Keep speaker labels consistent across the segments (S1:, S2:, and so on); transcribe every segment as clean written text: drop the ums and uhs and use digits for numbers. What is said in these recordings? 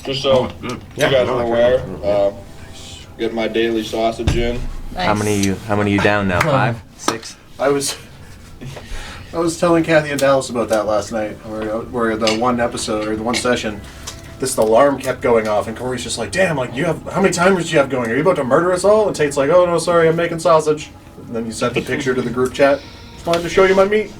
S1: Just so you guys are aware, get my daily sausage in.
S2: Nice.
S3: How many you down now? 5, 6?
S4: I was telling Kathy and Dallas about that last night, where the one episode or the one session, this alarm kept going off, and Corey's just like, "Damn, like how many timers do you have going? Are you about to murder us all?" And Tate's like, "Oh no, sorry, I'm making sausage." And then you sent the picture to the group chat. Just wanted to show you my meat.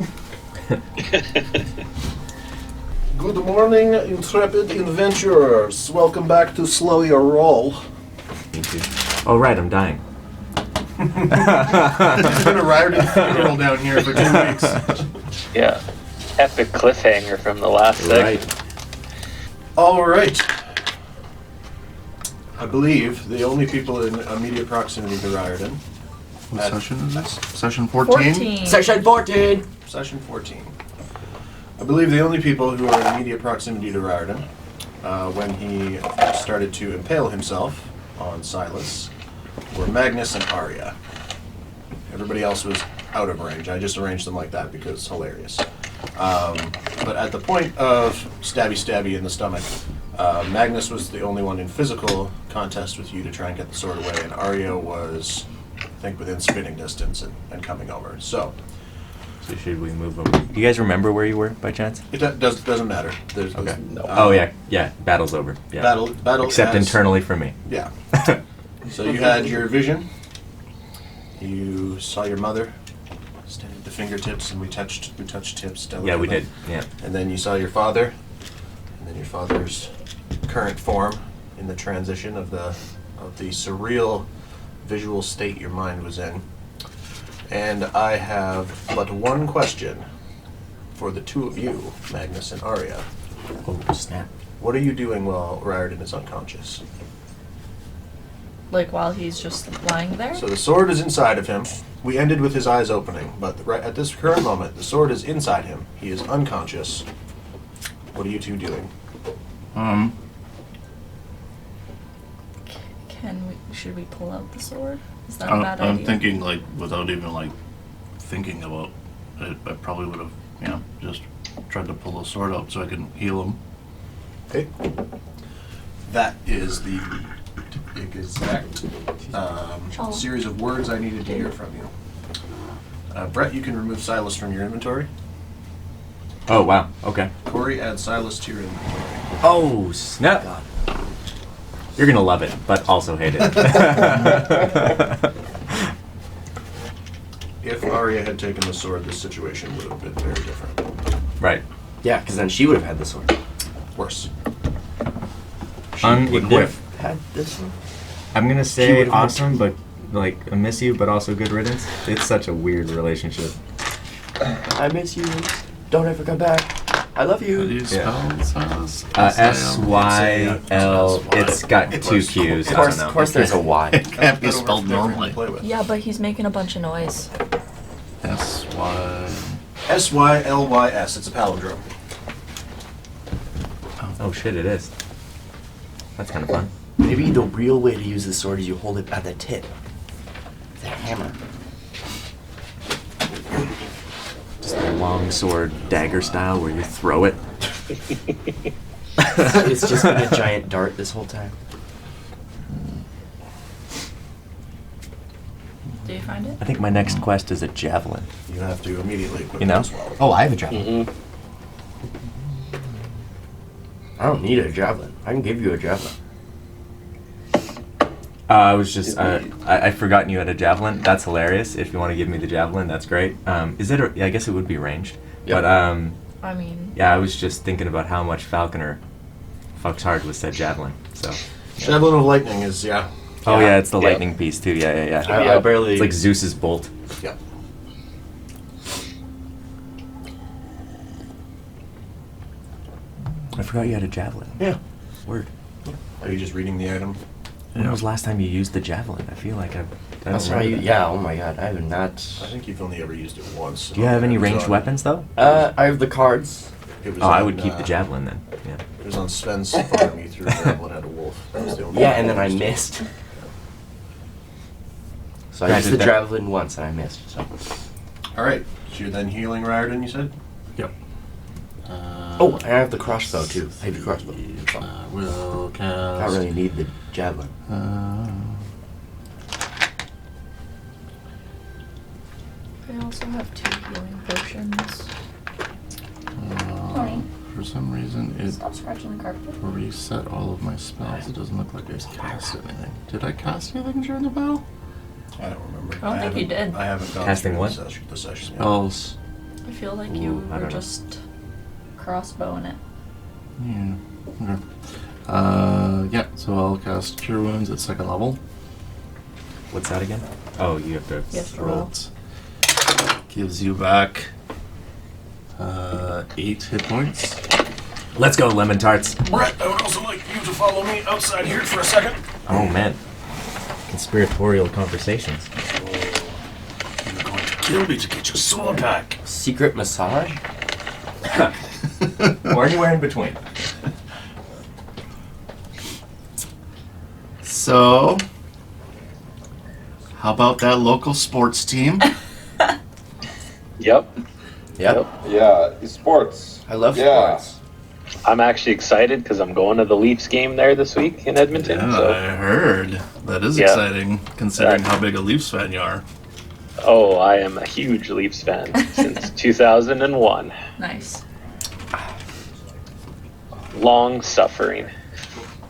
S4: Good morning, intrepid adventurers. Welcome back to Slow Your Roll.
S3: Me too. Oh right, I'm dying.
S4: There's been a Riordan funeral down here for 2 weeks.
S5: Yeah. Epic cliffhanger from the last segment.
S4: All right. I believe the only people in immediate proximity to Riordan.
S6: What session is this? Session 14?
S2: Section 14.
S4: Session 14. I believe the only people who are in immediate proximity to Riordan, when he started to impale himself on Silas, were Magnus and Arya. Everybody else was out of range. I just arranged them like that because it's hilarious. But at the point of stabby in the stomach, Magnus was the only one in physical contest with you to try and get the sword away, and Arya was, I think, within spitting distance and coming over. So
S3: should we move over? You guys remember where you were by chance?
S4: it doesn't matter. There's
S3: Okay.
S4: no,
S3: Oh yeah. Battle's over. Yeah.
S4: Battle.
S3: Except internally for me.
S4: Yeah. So you had your vision. You saw your mother. Stand at the fingertips, and we touched tips. Delicately.
S3: Yeah, we did. Yeah.
S4: And then you saw your father, and then your father's current form in the transition of the surreal visual state your mind was in. And I have but one question for the two of you, Magnus and Arya.
S3: Oh snap!
S4: What are you doing while Riordan is unconscious?
S2: Like while he's just lying there?
S4: So the sword is inside of him. We ended with his eyes opening, but right at this current moment, the sword is inside him. He is unconscious. What are you two doing?
S2: Should we pull out the sword? Is that a bad idea?
S6: I'm thinking, like, without even, like, thinking about it, I probably would have, just tried to pull the sword out so I can heal him.
S4: Okay. That is the exact series of words I needed to hear from you. Brett, you can remove Silas from your inventory.
S3: Oh wow. Okay.
S4: Corey, add Silas to your inventory.
S3: Oh snap! God. You're gonna love it, but also hate it.
S4: If Arya had taken the sword, this situation would have been very different.
S3: Right.
S7: Yeah, because then she would have had the sword.
S4: Worse.
S7: She wouldn't
S3: Unequipped.
S7: have had this one.
S3: I'm gonna
S7: She
S3: say
S7: would've
S3: awesome, but like I miss you, but also good riddance. It's such a weird relationship.
S7: I miss you. Don't ever come back. I love
S6: How do
S7: you.
S6: you spell Silas?
S3: S-Y-L. It's got two Q's.
S7: Of
S3: I don't know.
S7: course there's a Y.
S6: It can't be spelled normally.
S2: Yeah, but he's making a bunch of noise.
S6: S-Y...
S4: S-Y-L-Y-S. It's a palindrome.
S3: Oh shit! It is. That's kind of fun.
S7: Maybe the real way to use the sword is you hold it at the tip. The hammer.
S3: Just a long sword, dagger style, where you throw it.
S7: It's just been a giant dart this whole time.
S2: Do you find it?
S3: I think my next quest is a javelin.
S4: You have to immediately equip
S3: You know?
S4: it as well.
S7: Oh, I have a javelin. I don't need a javelin. I can give you a javelin.
S3: I was just, I'd forgotten you had a javelin. That's hilarious. If you want to give me the javelin, that's great. Is it, I guess it would be ranged.
S7: Yep.
S3: But,
S2: I mean...
S3: yeah, I was just thinking about how much Falconer fucks hard with said javelin, so. Yeah.
S4: Javelin of Lightning is, yeah.
S3: Oh yeah, it's the lightning piece too, yeah.
S7: I barely...
S3: It's like Zeus's bolt.
S4: Yeah.
S3: I forgot you had a javelin.
S7: Yeah.
S3: Word.
S4: Are you just reading the item?
S3: When was the last time you used the javelin? I feel like I
S7: That's
S3: don't
S7: right.
S3: remember that.
S7: Yeah, oh my god. I have not...
S4: I think you've only ever used it once.
S3: Do you have any
S4: It was
S3: ranged
S4: on-
S3: weapons though?
S7: I have the cards.
S4: It was
S3: Oh, I
S4: on,
S3: would keep the javelin then. Yeah.
S4: It was on Sven's farm. He threw a javelin at a wolf. That was the only
S7: Yeah,
S4: one
S7: and then I
S4: used.
S7: missed. So I
S3: Granted
S7: used the
S3: that-
S7: javelin once and I missed, so...
S4: All right. So you're then healing Riordan, you said?
S6: Yep.
S7: Oh, and I have the crossbow too. I have the crossbow.
S6: will cast.
S7: I really need the javelin.
S2: I also have 2 healing potions. Tony,
S6: For some reason, it
S2: stop scratching the carpet.
S6: reset all of my spells. It doesn't look like I cast anything. Did I cast anything during the battle?
S4: I don't remember.
S2: I don't think you did.
S4: I haven't gone
S3: Casting
S4: through
S3: what?
S4: the session yet.
S6: Spells.
S2: I feel like you
S3: Ooh, I
S2: were
S3: don't know.
S2: just crossbowing it.
S6: Yeah. Okay. Yeah, so I'll cast Cure Wounds at 2nd level.
S3: What's that again? Oh, you have to.
S2: Yes, roll.
S6: That gives you back 8 hit points.
S3: Let's go, lemon tarts.
S4: Brett, I would also like you to follow me outside here for a second.
S3: Oh man, conspiratorial conversations.
S6: You're going to kill me to get your sword back.
S7: Secret massage?
S3: Or anywhere in between.
S6: So, how about that local sports team?
S5: Yep.
S7: Yep.
S1: Yeah, sports.
S7: I love
S1: Yeah.
S7: sports.
S5: I'm actually excited because I'm going to the Leafs game there this week in Edmonton.
S6: Yeah,
S5: So,
S6: I heard. That is
S5: Yeah.
S6: exciting, considering how big a Leafs fan you are.
S5: oh, I am a huge Leafs fan since 2001.
S2: Nice.
S5: Long suffering.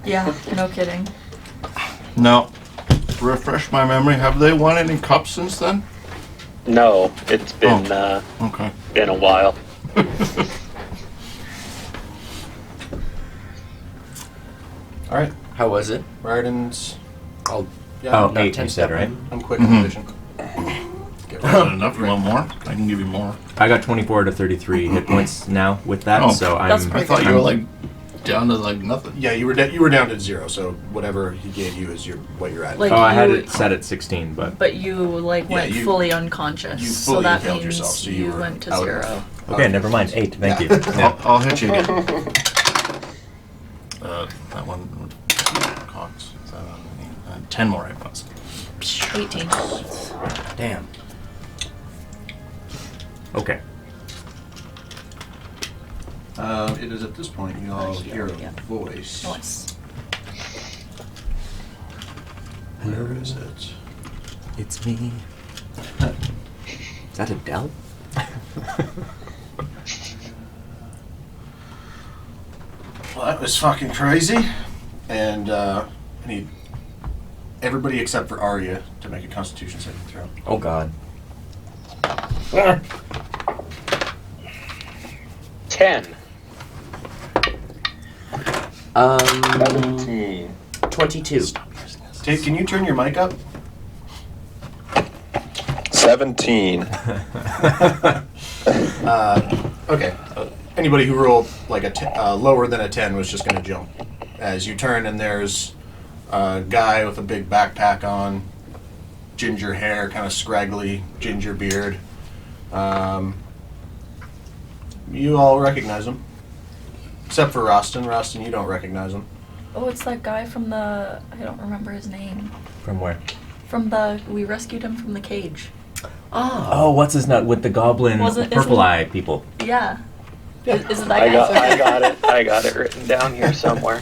S2: Yeah, no kidding.
S6: Now, refresh my memory. Have they won any cups since then?
S5: No, it's been
S6: Okay.
S5: been a while.
S4: All right,
S7: How was it?
S4: Rarden's.
S7: Oh,
S4: Yeah,
S3: Oh,
S7: not
S3: 8
S7: 10
S3: you said, right?
S4: I'm quick
S6: Mhm.
S4: and efficient.
S6: Is that enough? You want more? I can give you more.
S3: I got 24 to 33 hit points now with that,
S6: Oh.
S3: so
S2: That's
S3: I'm.
S6: I
S2: pretty
S6: thought
S2: good.
S6: you were like down to like nothing.
S4: Yeah, you were down to 0, so whatever he gave you is what you're at.
S2: Like-
S3: Oh, I had
S2: you-
S3: it set at 16, but
S2: But you like
S4: Yeah,
S2: went
S4: you-
S2: fully unconscious,
S4: you
S2: so
S4: fully
S2: that
S4: impaled
S2: means
S4: yourself, so
S2: you
S4: you were
S2: went to
S4: out of-
S2: 0.
S3: okay, never mind. 8, thank
S4: Yeah.
S3: you. Yeah.
S6: I'll hit you again. That one would cost 10 more hit points.
S2: 18.
S7: damn.
S3: Okay.
S4: It is at this point you all hear a
S2: Yeah.
S4: voice.
S2: Nice.
S4: Where is it?
S3: It's me. Is that Adele?
S4: Well, that was fucking crazy. And I need everybody except for Arya to make a Constitution saving throw.
S3: Oh God.
S5: 10.
S1: 17.
S7: 22.
S4: Dave, can you turn your mic up?
S1: 17.
S4: Okay. Anybody who rolled like lower than a 10 was just going to jump. As you turn, and there's a guy with a big backpack on, ginger hair, kind of scraggly ginger beard. You all recognize him. Except for Rostin. Rostin, you don't recognize him.
S2: Oh, it's that guy from the. I don't remember his name.
S3: From where?
S2: From the. We rescued him from the cage.
S3: Oh, what's his nut with the goblin
S2: Was it-
S3: purple
S2: isn't-
S3: eye people?
S2: Yeah.
S4: Yeah.
S2: Is it that
S5: I
S2: guy?
S5: got it. I got it written down here somewhere.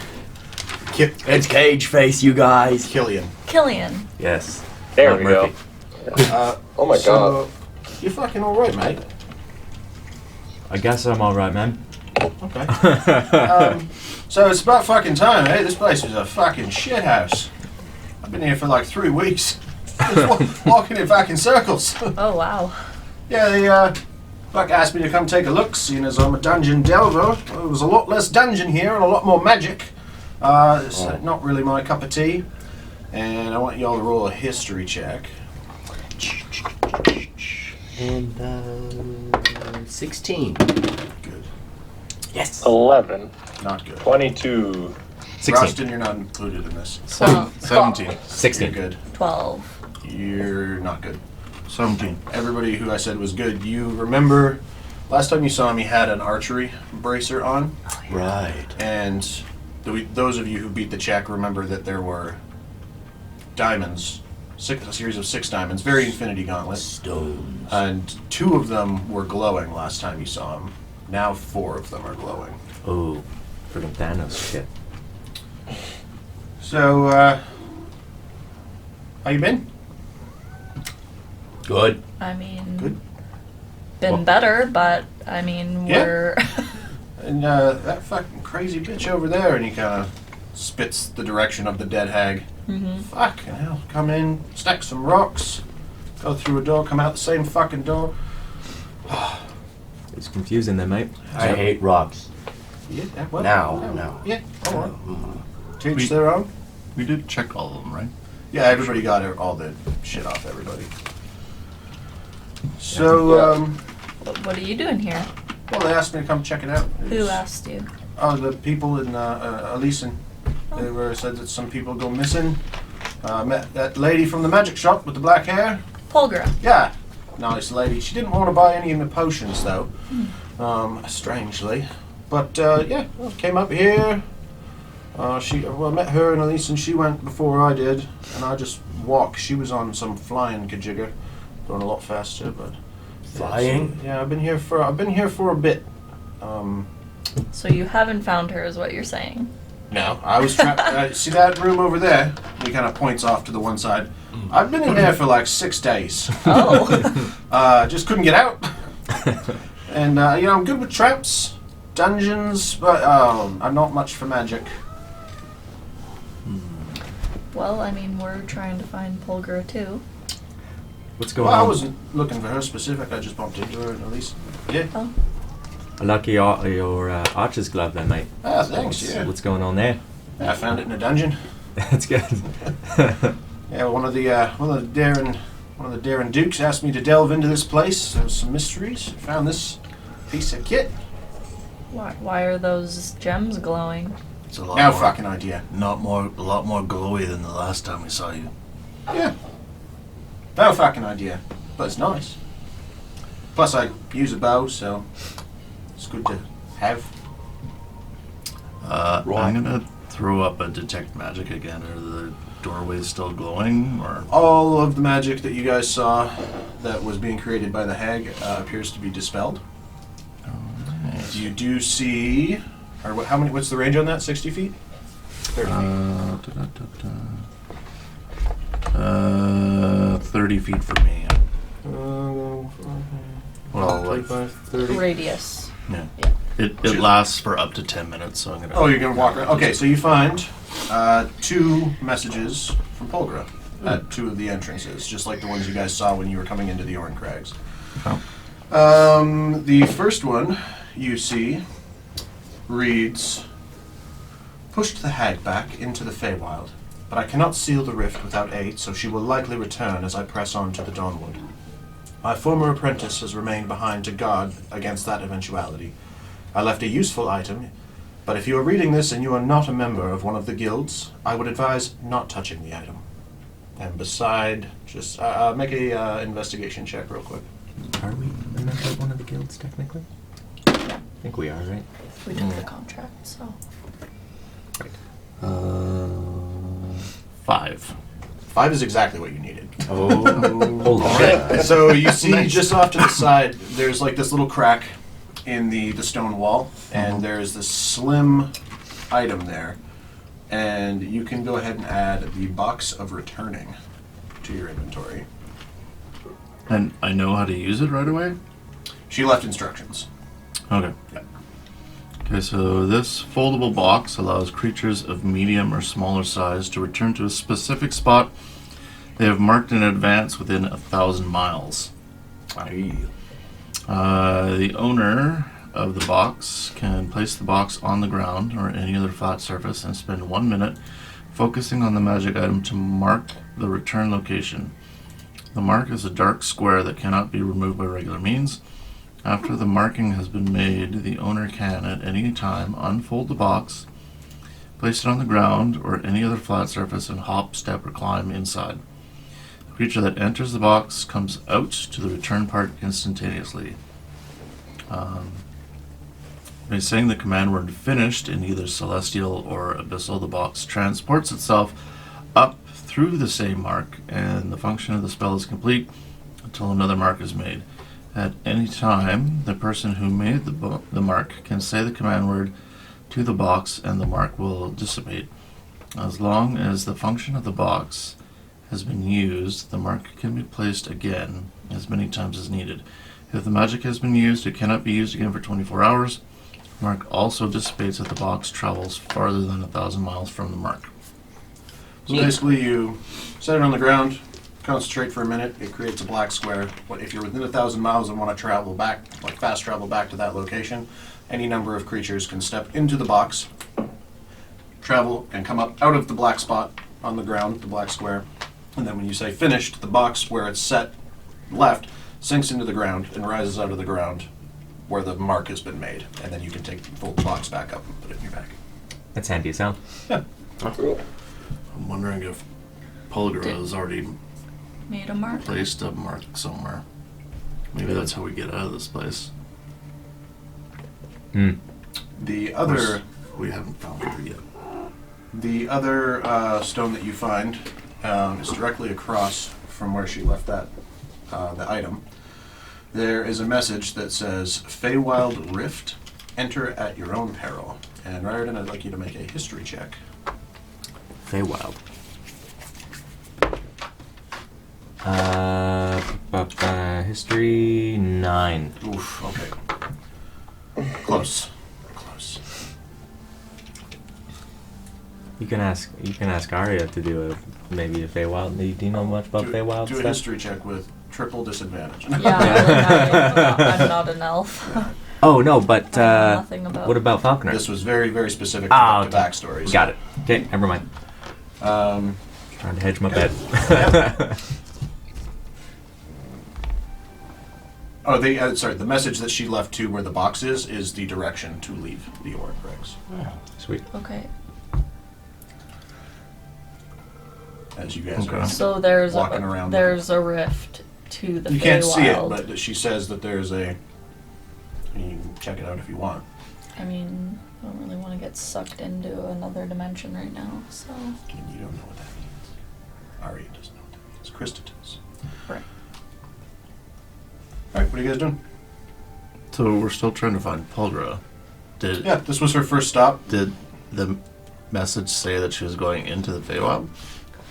S7: It's Cage Face, you guys.
S4: Killian.
S2: Killian.
S3: Yes.
S5: There
S3: Not
S5: we
S3: Murphy.
S5: go.
S1: Oh my
S4: So, you're fucking alright, mate.
S3: I guess I'm all right, man.
S4: Okay. So it's about fucking time, eh? This place is a fucking shithouse. I've been here for like 3 weeks. Just walking in fucking circles.
S2: Oh wow.
S4: Yeah, they fuck asked me to come take a look, seeing as I'm a dungeon delver. Well, there was a lot less dungeon here and a lot more magic. It's not really my cup of tea. And I want y'all to roll a history check.
S7: And 16.
S4: Good.
S7: Yes.
S5: 11.
S4: Not good.
S1: 22.
S3: 16.
S4: Rostin, you're not included in this.
S6: 17.
S4: You're
S3: 16.
S4: good.
S2: 12.
S4: You're not good.
S6: 17.
S4: Everybody who I said was good, you remember last time you saw him, he had an archery bracer on.
S7: Right.
S4: And those of you who beat the check remember that there were diamonds, a series of 6 diamonds, very infinity gauntlets.
S7: Stones.
S4: And 2 of them were glowing last time you saw him. Now 4 of them are glowing.
S3: Oh, friggin' Thanos shit.
S4: So, how you been?
S7: Good.
S2: I mean,
S4: Good.
S2: been
S3: Well-
S2: better, but I mean,
S4: Yeah.
S2: we're.
S4: And that fucking crazy bitch over there, and he kind of spits the direction of the dead hag. Fucking hell. Come in, stack some rocks, go through a door, come out the same fucking door.
S3: It's confusing then, mate.
S7: I hate rocks.
S4: Yeah, well,
S7: Now.
S4: Yeah, alright. To each
S6: We-
S4: their own.
S6: We did check all of them, right?
S4: Yeah, everybody got all the shit off everybody. So,
S2: What are you doing here?
S4: well, they asked me to come check it out.
S2: Who
S4: It's-
S2: asked you?
S4: Oh, the people in Elysian. They were said that some people go missing. Met that lady from the magic shop with the black hair.
S2: Polgra.
S4: Yeah, nice lady. She didn't want to buy any of my potions though, strangely. But yeah, well, came up here. I met her in Elysian. She went before I did, and I just walked. She was on some flying kajigger, going a lot faster. But
S7: Flying?
S4: yeah, I've been here for a bit.
S2: So you haven't found her, is what you're saying?
S4: No, I was trapped. See that room over there? He kind of points off to the one side. I've been in there for like 6 days.
S2: Oh.
S4: Just couldn't get out. And I'm good with traps, dungeons, but I'm not much for magic.
S2: Well, I mean, we're trying to find Polgra too.
S3: What's going
S4: Well, I
S3: on?
S4: wasn't looking for her specific. I just bumped into her at least. Yeah.
S2: Oh.
S3: Lucky your archer's glove then, mate.
S4: Ah, thanks. Yeah.
S3: What's going on there?
S4: I found it in a dungeon.
S3: That's good.
S4: Yeah, one of the daring dukes asked me to delve into this place. There was some mysteries. Found this piece of kit.
S2: Why are those gems glowing?
S6: It's a lot
S4: No
S6: more,
S4: fucking idea.
S6: a lot more glowy than the last time we saw you.
S4: Yeah. No fucking idea. But it's nice. Plus, I use a bow, so it's good to have.
S6: I'm gonna throw up a detect magic again. Are the doorways still glowing, or
S4: All of the magic that you guys saw that was being created by the hag appears to be dispelled. You do see, or how many? What's the range on that? 60 feet? 30 feet.
S6: 30 feet from me? Well, like,
S4: 25, 30.
S2: Radius.
S6: yeah. It lasts for up to 10 minutes, so I'm gonna.
S4: Oh, you're gonna walk around. Okay, so you find 2 messages from Polgra at 2 of the entrances, just like the ones you guys saw when you were coming into the Orin Crags.
S6: Oh.
S4: The first one you see reads, "Pushed the hag back into the Feywild, but I cannot seal the rift without aid, so she will likely return as I press on to the Dawnwood. My former apprentice has remained behind to guard against that eventuality. I left a useful item, but if you are reading this and you are not a member of one of the guilds, I would advise not touching the item. And beside, just make a investigation check real quick."
S3: Are we a member of one of the guilds, technically? I think we are, right?
S2: We took the contract, so.
S6: 5.
S4: 5 is exactly what you needed.
S3: Oh, holy
S4: Okay,
S3: shit.
S4: so you see just off to the side, there's like this little crack in the stone wall, and there's this slim item there. And you can go ahead and add the box of returning to your inventory.
S6: And I know how to use it right away?
S4: She left instructions.
S6: Okay. Okay, so this foldable box allows creatures of medium or smaller size to return to a specific spot they have marked in advance within 1,000 miles. The owner of the box can place the box on the ground or any other flat surface and spend 1 minute focusing on the magic item to mark the return location. The mark is a dark square that cannot be removed by regular means. After the marking has been made, the owner can, at any time, unfold the box, place it on the ground or any other flat surface, and hop, step, or climb inside. The creature that enters the box comes out to the return part instantaneously. By saying the command word finished in either celestial or abyssal, the box transports itself up through the same mark, and the function of the spell is complete until another mark is made. At any time, the person who made the mark can say the command word to the box, and the mark will dissipate. As long as the function of the box has been used, the mark can be placed again as many times as needed. If the magic has been used, it cannot be used again for 24 hours. Mark also dissipates if the box travels farther than 1,000 miles from the mark.
S4: So basically you set it on the ground, concentrate for a minute, it creates a black square. If you're within 1,000 miles and want to travel back, like fast travel back to that location, any number of creatures can step into the box, travel, and come up out of the black spot on the ground, the black square. And then when you say finished, the box where it's set left sinks into the ground and rises out of the ground where the mark has been made. And then you can fold the box back up and put it in your bag.
S3: That's handy as hell.
S4: Yeah.
S1: Cool.
S6: I'm wondering if Polgra
S2: Did-
S6: has already
S2: Made a mark.
S6: placed a mark somewhere. Maybe that's how we get out of this place.
S3: Hmm.
S4: The other
S6: We haven't found her yet.
S4: The other stone that you find is directly across from where she left that the item. There is a message that says, Feywild Rift, enter at your own peril. And Riordan, I'd like you to make a history check.
S7: Feywild.
S3: History 9.
S4: Oof, okay. Close. Close.
S3: You can ask Arya to do maybe a Feywild. Do you know much about Feywild
S4: Do a
S3: stuff?
S4: history check with triple disadvantage.
S2: Yeah, I'm not an elf.
S3: Oh no, but
S2: I know nothing about.
S3: what about Falconer?
S4: This was very, very specific to
S3: Ah,
S4: the
S3: okay.
S4: backstory. so-
S3: Got it. Okay, never mind.
S4: Um,
S3: Trying to hedge my
S4: Okay.
S3: bet.
S4: oh, the message that she left to where the box is the direction to leave the Orcrex.
S3: Sweet.
S2: Okay,
S4: As you guys
S6: Okay.
S4: are
S2: so there's
S4: walking around.
S2: there's a rift to the
S4: You can't see it,
S2: Feywild.
S4: but she says that there's a. You can check it out if you want.
S2: I mean, I don't really want to get sucked into another dimension right now, so.
S4: And you don't know what that means. Arya doesn't know what that means. Krista does.
S2: Right.
S4: All right, what are you guys doing?
S6: So we're still trying to find Polgra. Did
S4: Yeah, this was her first stop.
S6: did the message say that she was going into the Feywild?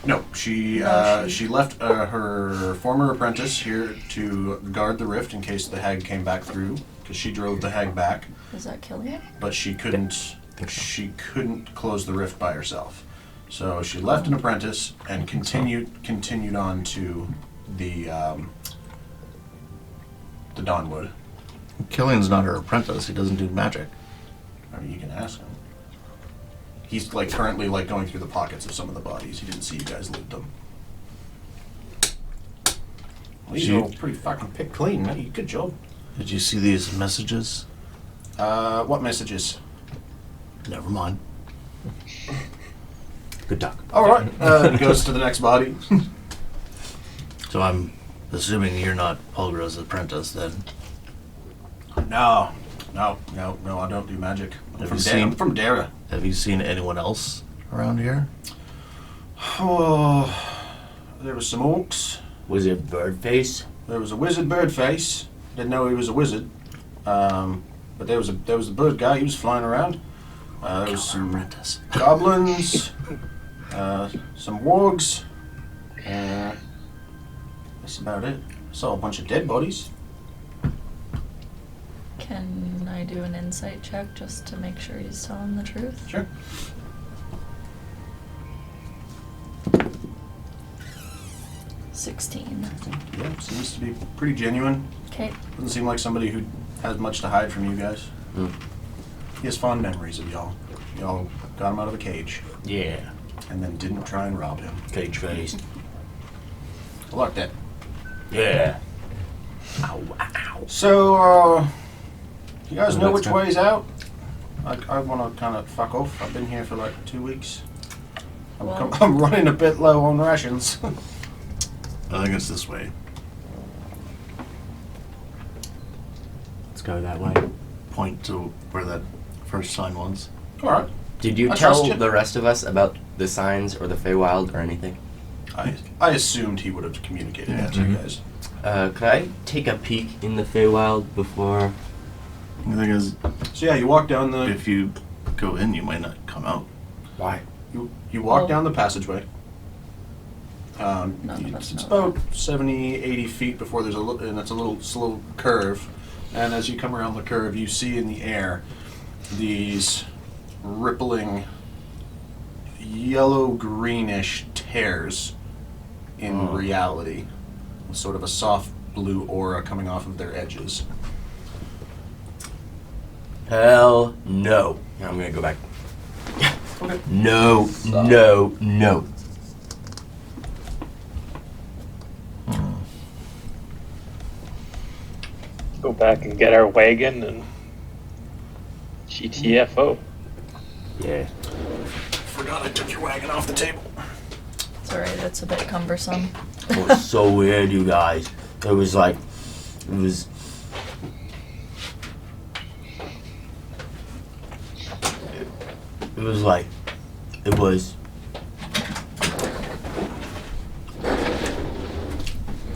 S4: No, she left her former apprentice here to guard the rift in case the hag came back through, because she drove the hag back,
S2: Does that kill you?
S4: but she couldn't. She couldn't close the rift by herself. So she left an apprentice and continued on to the Dawnwood.
S6: Killian's not her apprentice. He doesn't do magic.
S4: I mean, you can ask him. He's currently going through the pockets of some of the bodies. He didn't see you guys loot them. Well,
S6: She-
S4: you all pretty fucking picked clean. Huh? Good job.
S6: Did you see these messages?
S4: What messages?
S6: Never mind.
S3: Good talk.
S4: All right. He goes to the next body.
S6: So I'm assuming you're not Polgra's apprentice then.
S4: No, I don't do magic. I'm
S6: Have
S4: from
S6: you
S4: Da-
S6: seen-
S4: I'm from Dara.
S6: Have you seen anyone else around here?
S4: Oh, there was some orcs.
S7: Wizard Birdface.
S4: There was a wizard Birdface. Didn't know he was a wizard. But there was a bird guy. He was flying around. There was some
S6: apprentice.
S4: goblins. Some wargs. That's about it. Saw a bunch of dead bodies.
S2: Can I do an insight check just to make sure he's telling the truth?
S4: Sure.
S2: 16.
S4: Yeah, seems to be pretty genuine.
S2: Okay.
S4: Doesn't seem like somebody who has much to hide from you guys.
S7: Mm.
S4: He has fond memories of y'all. Y'all got him out of a cage
S7: Yeah.
S4: and then didn't try and rob him.
S7: Cage face.
S4: I like that.
S7: Yeah. Ow, ow.
S4: So, you guys know
S3: Let's
S4: which
S3: go.
S4: way's out? I want to kind of fuck off. I've been here for like 2 weeks.
S2: Well-
S4: I'm running a bit low on rations.
S6: I think it's this way.
S3: Let's go that way.
S6: Point to where that first sign was.
S4: All right.
S7: Did you
S4: I
S7: tell
S4: trust you.
S7: the rest of us about the signs or the Feywild or anything?
S4: I assumed he would have communicated that to you guys.
S7: Could I take a peek in the Feywild before?
S6: The thing is,
S4: So yeah, you walk down the.
S6: if you go in, you might not come out.
S7: Why?
S4: You walk
S2: Oh.
S4: down the passageway.
S2: None of us
S4: It's
S2: know
S4: about 70, 80 feet before there's and it's a little slow curve. And as you come around the curve, you see in the air these rippling yellow-greenish tears in reality, with sort of a soft blue aura coming off of their edges.
S7: Hell no. I'm gonna go back.
S4: Okay.
S7: No, no, no.
S5: Go back and get our wagon and GTFO.
S3: Yeah.
S4: Forgot I took your wagon off the table.
S2: It's alright, it's a bit cumbersome.
S7: It was so weird, you guys. It was like, it was. It was like, it was.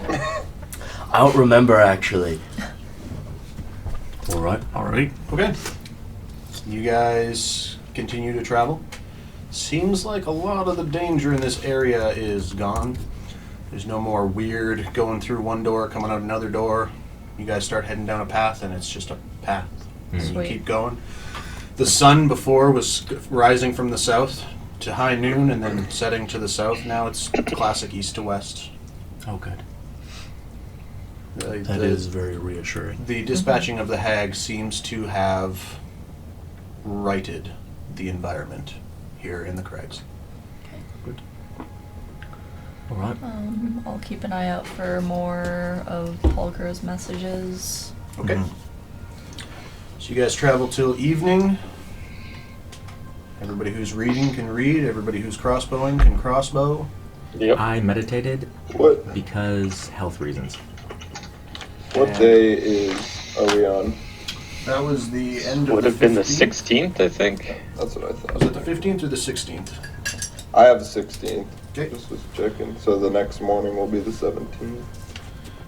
S7: I don't remember actually.
S3: All right.
S4: Okay. You guys continue to travel. Seems like a lot of the danger in this area is gone. There's no more weird going through one door, coming out another door. You guys start heading down a path, and it's just a path. And you
S2: Sweet.
S4: keep going. The sun before was rising from the south to high noon and then setting to the south. Now it's classic east to west.
S3: Oh, good.
S6: That is very reassuring.
S4: The dispatching of the hag seems to have righted the environment here in the crags.
S3: All right.
S2: I'll keep an eye out for more of Polgar's messages.
S4: Okay. So you guys travel till evening. Everybody who's reading can read. Everybody who's crossbowing can crossbow.
S5: Yep.
S3: I meditated
S1: What
S3: because health reasons.
S1: what day are we on?
S4: That was the end of
S5: Would
S4: the
S5: have been the
S4: 15th.
S5: 16th, I think.
S1: That's what I thought.
S4: Was it the 15th or the 16th?
S1: I have the 16th.
S4: Okay.
S1: Just was checking. So the next morning will be the 17th.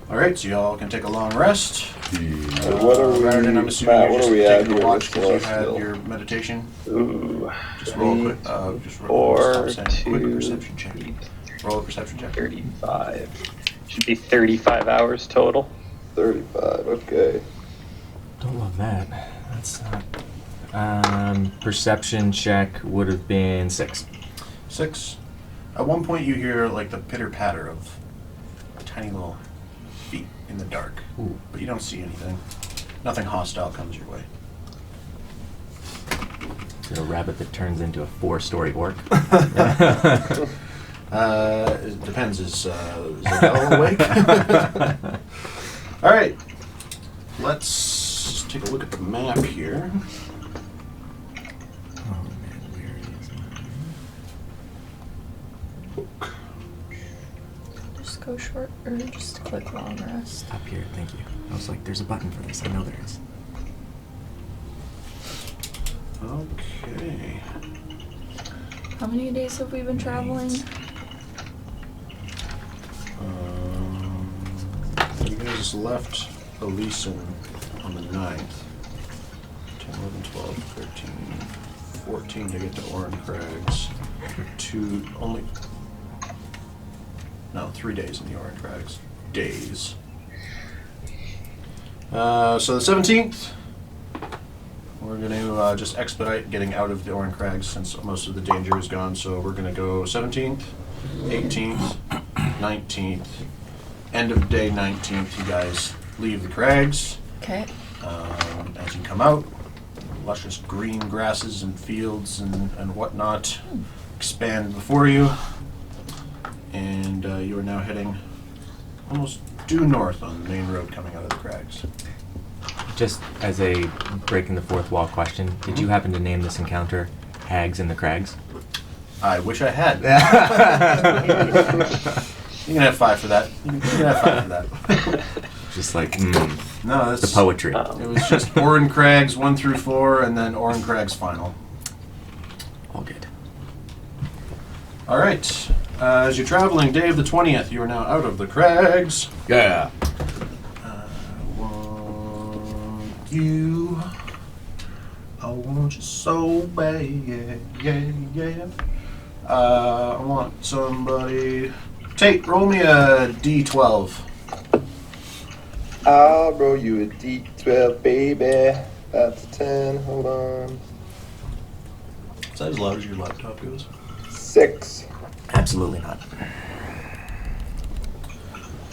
S4: All right, so y'all can take a long rest.
S1: And what are we,
S4: Raritan, I'm assuming
S1: Matt,
S4: you're
S1: what
S4: just
S1: are we at
S4: taking
S1: here
S4: a watch
S1: with
S4: because you had
S1: Celestial?
S4: your meditation.
S5: Ooh.
S4: Just roll a quick, just roll,
S5: Four,
S4: stop saying quick
S5: two,
S4: perception check. Roll a perception check.
S5: 35. Should be 35 hours total.
S1: 35, okay.
S3: Don't love that. That's not. Perception check would have been 6.
S4: 6. At one point, you hear like the pitter patter of tiny little feet in the dark,
S3: Ooh.
S4: but you don't see anything. Nothing hostile comes your way.
S3: Is it a rabbit that turns into a 4-story orc?
S4: It depends. Is Zabel awake? All right. Let's take a look at the map here.
S3: Oh man, where is my
S2: Just go short, or just click long rest.
S3: up here? Thank you. I was like, there's a button for this. I know there is.
S4: Okay.
S2: How many days have we been traveling?
S4: You guys left Elysian on the 9th. 10, 11, 12, 13, 14 to get to Oran Crags. 3 days in the Oran Crags. Days. So the 17th, we're going to just expedite getting out of the Oran Crags since most of the danger is gone. So we're going to go 17th, 18th, 19th. End of day 19th, you guys leave the crags.
S2: Okay.
S4: As you come out, luscious green grasses and fields and whatnot expand before you. And you are now heading almost due north on the main road coming out of the crags.
S3: Just as a breaking the fourth wall question, did you happen to name this encounter Hags in the Crags?
S4: I wish I had. You can have 5 for that. You can have 5 for that.
S3: Just like,
S4: No, that's
S3: the poetry.
S4: It was just Oran Crags 1 through 4, and then Oran Crags final.
S3: All good.
S4: All right. As you're traveling, day of the 20th, you are now out of the crags.
S7: Yeah.
S4: I want you so bad, yeah, yeah, yeah. I want somebody. Tate, roll me a d12.
S1: I'll roll you a D12, baby. That's a 10. Hold on.
S4: Is that as loud as your laptop goes?
S1: 6.
S7: Absolutely not.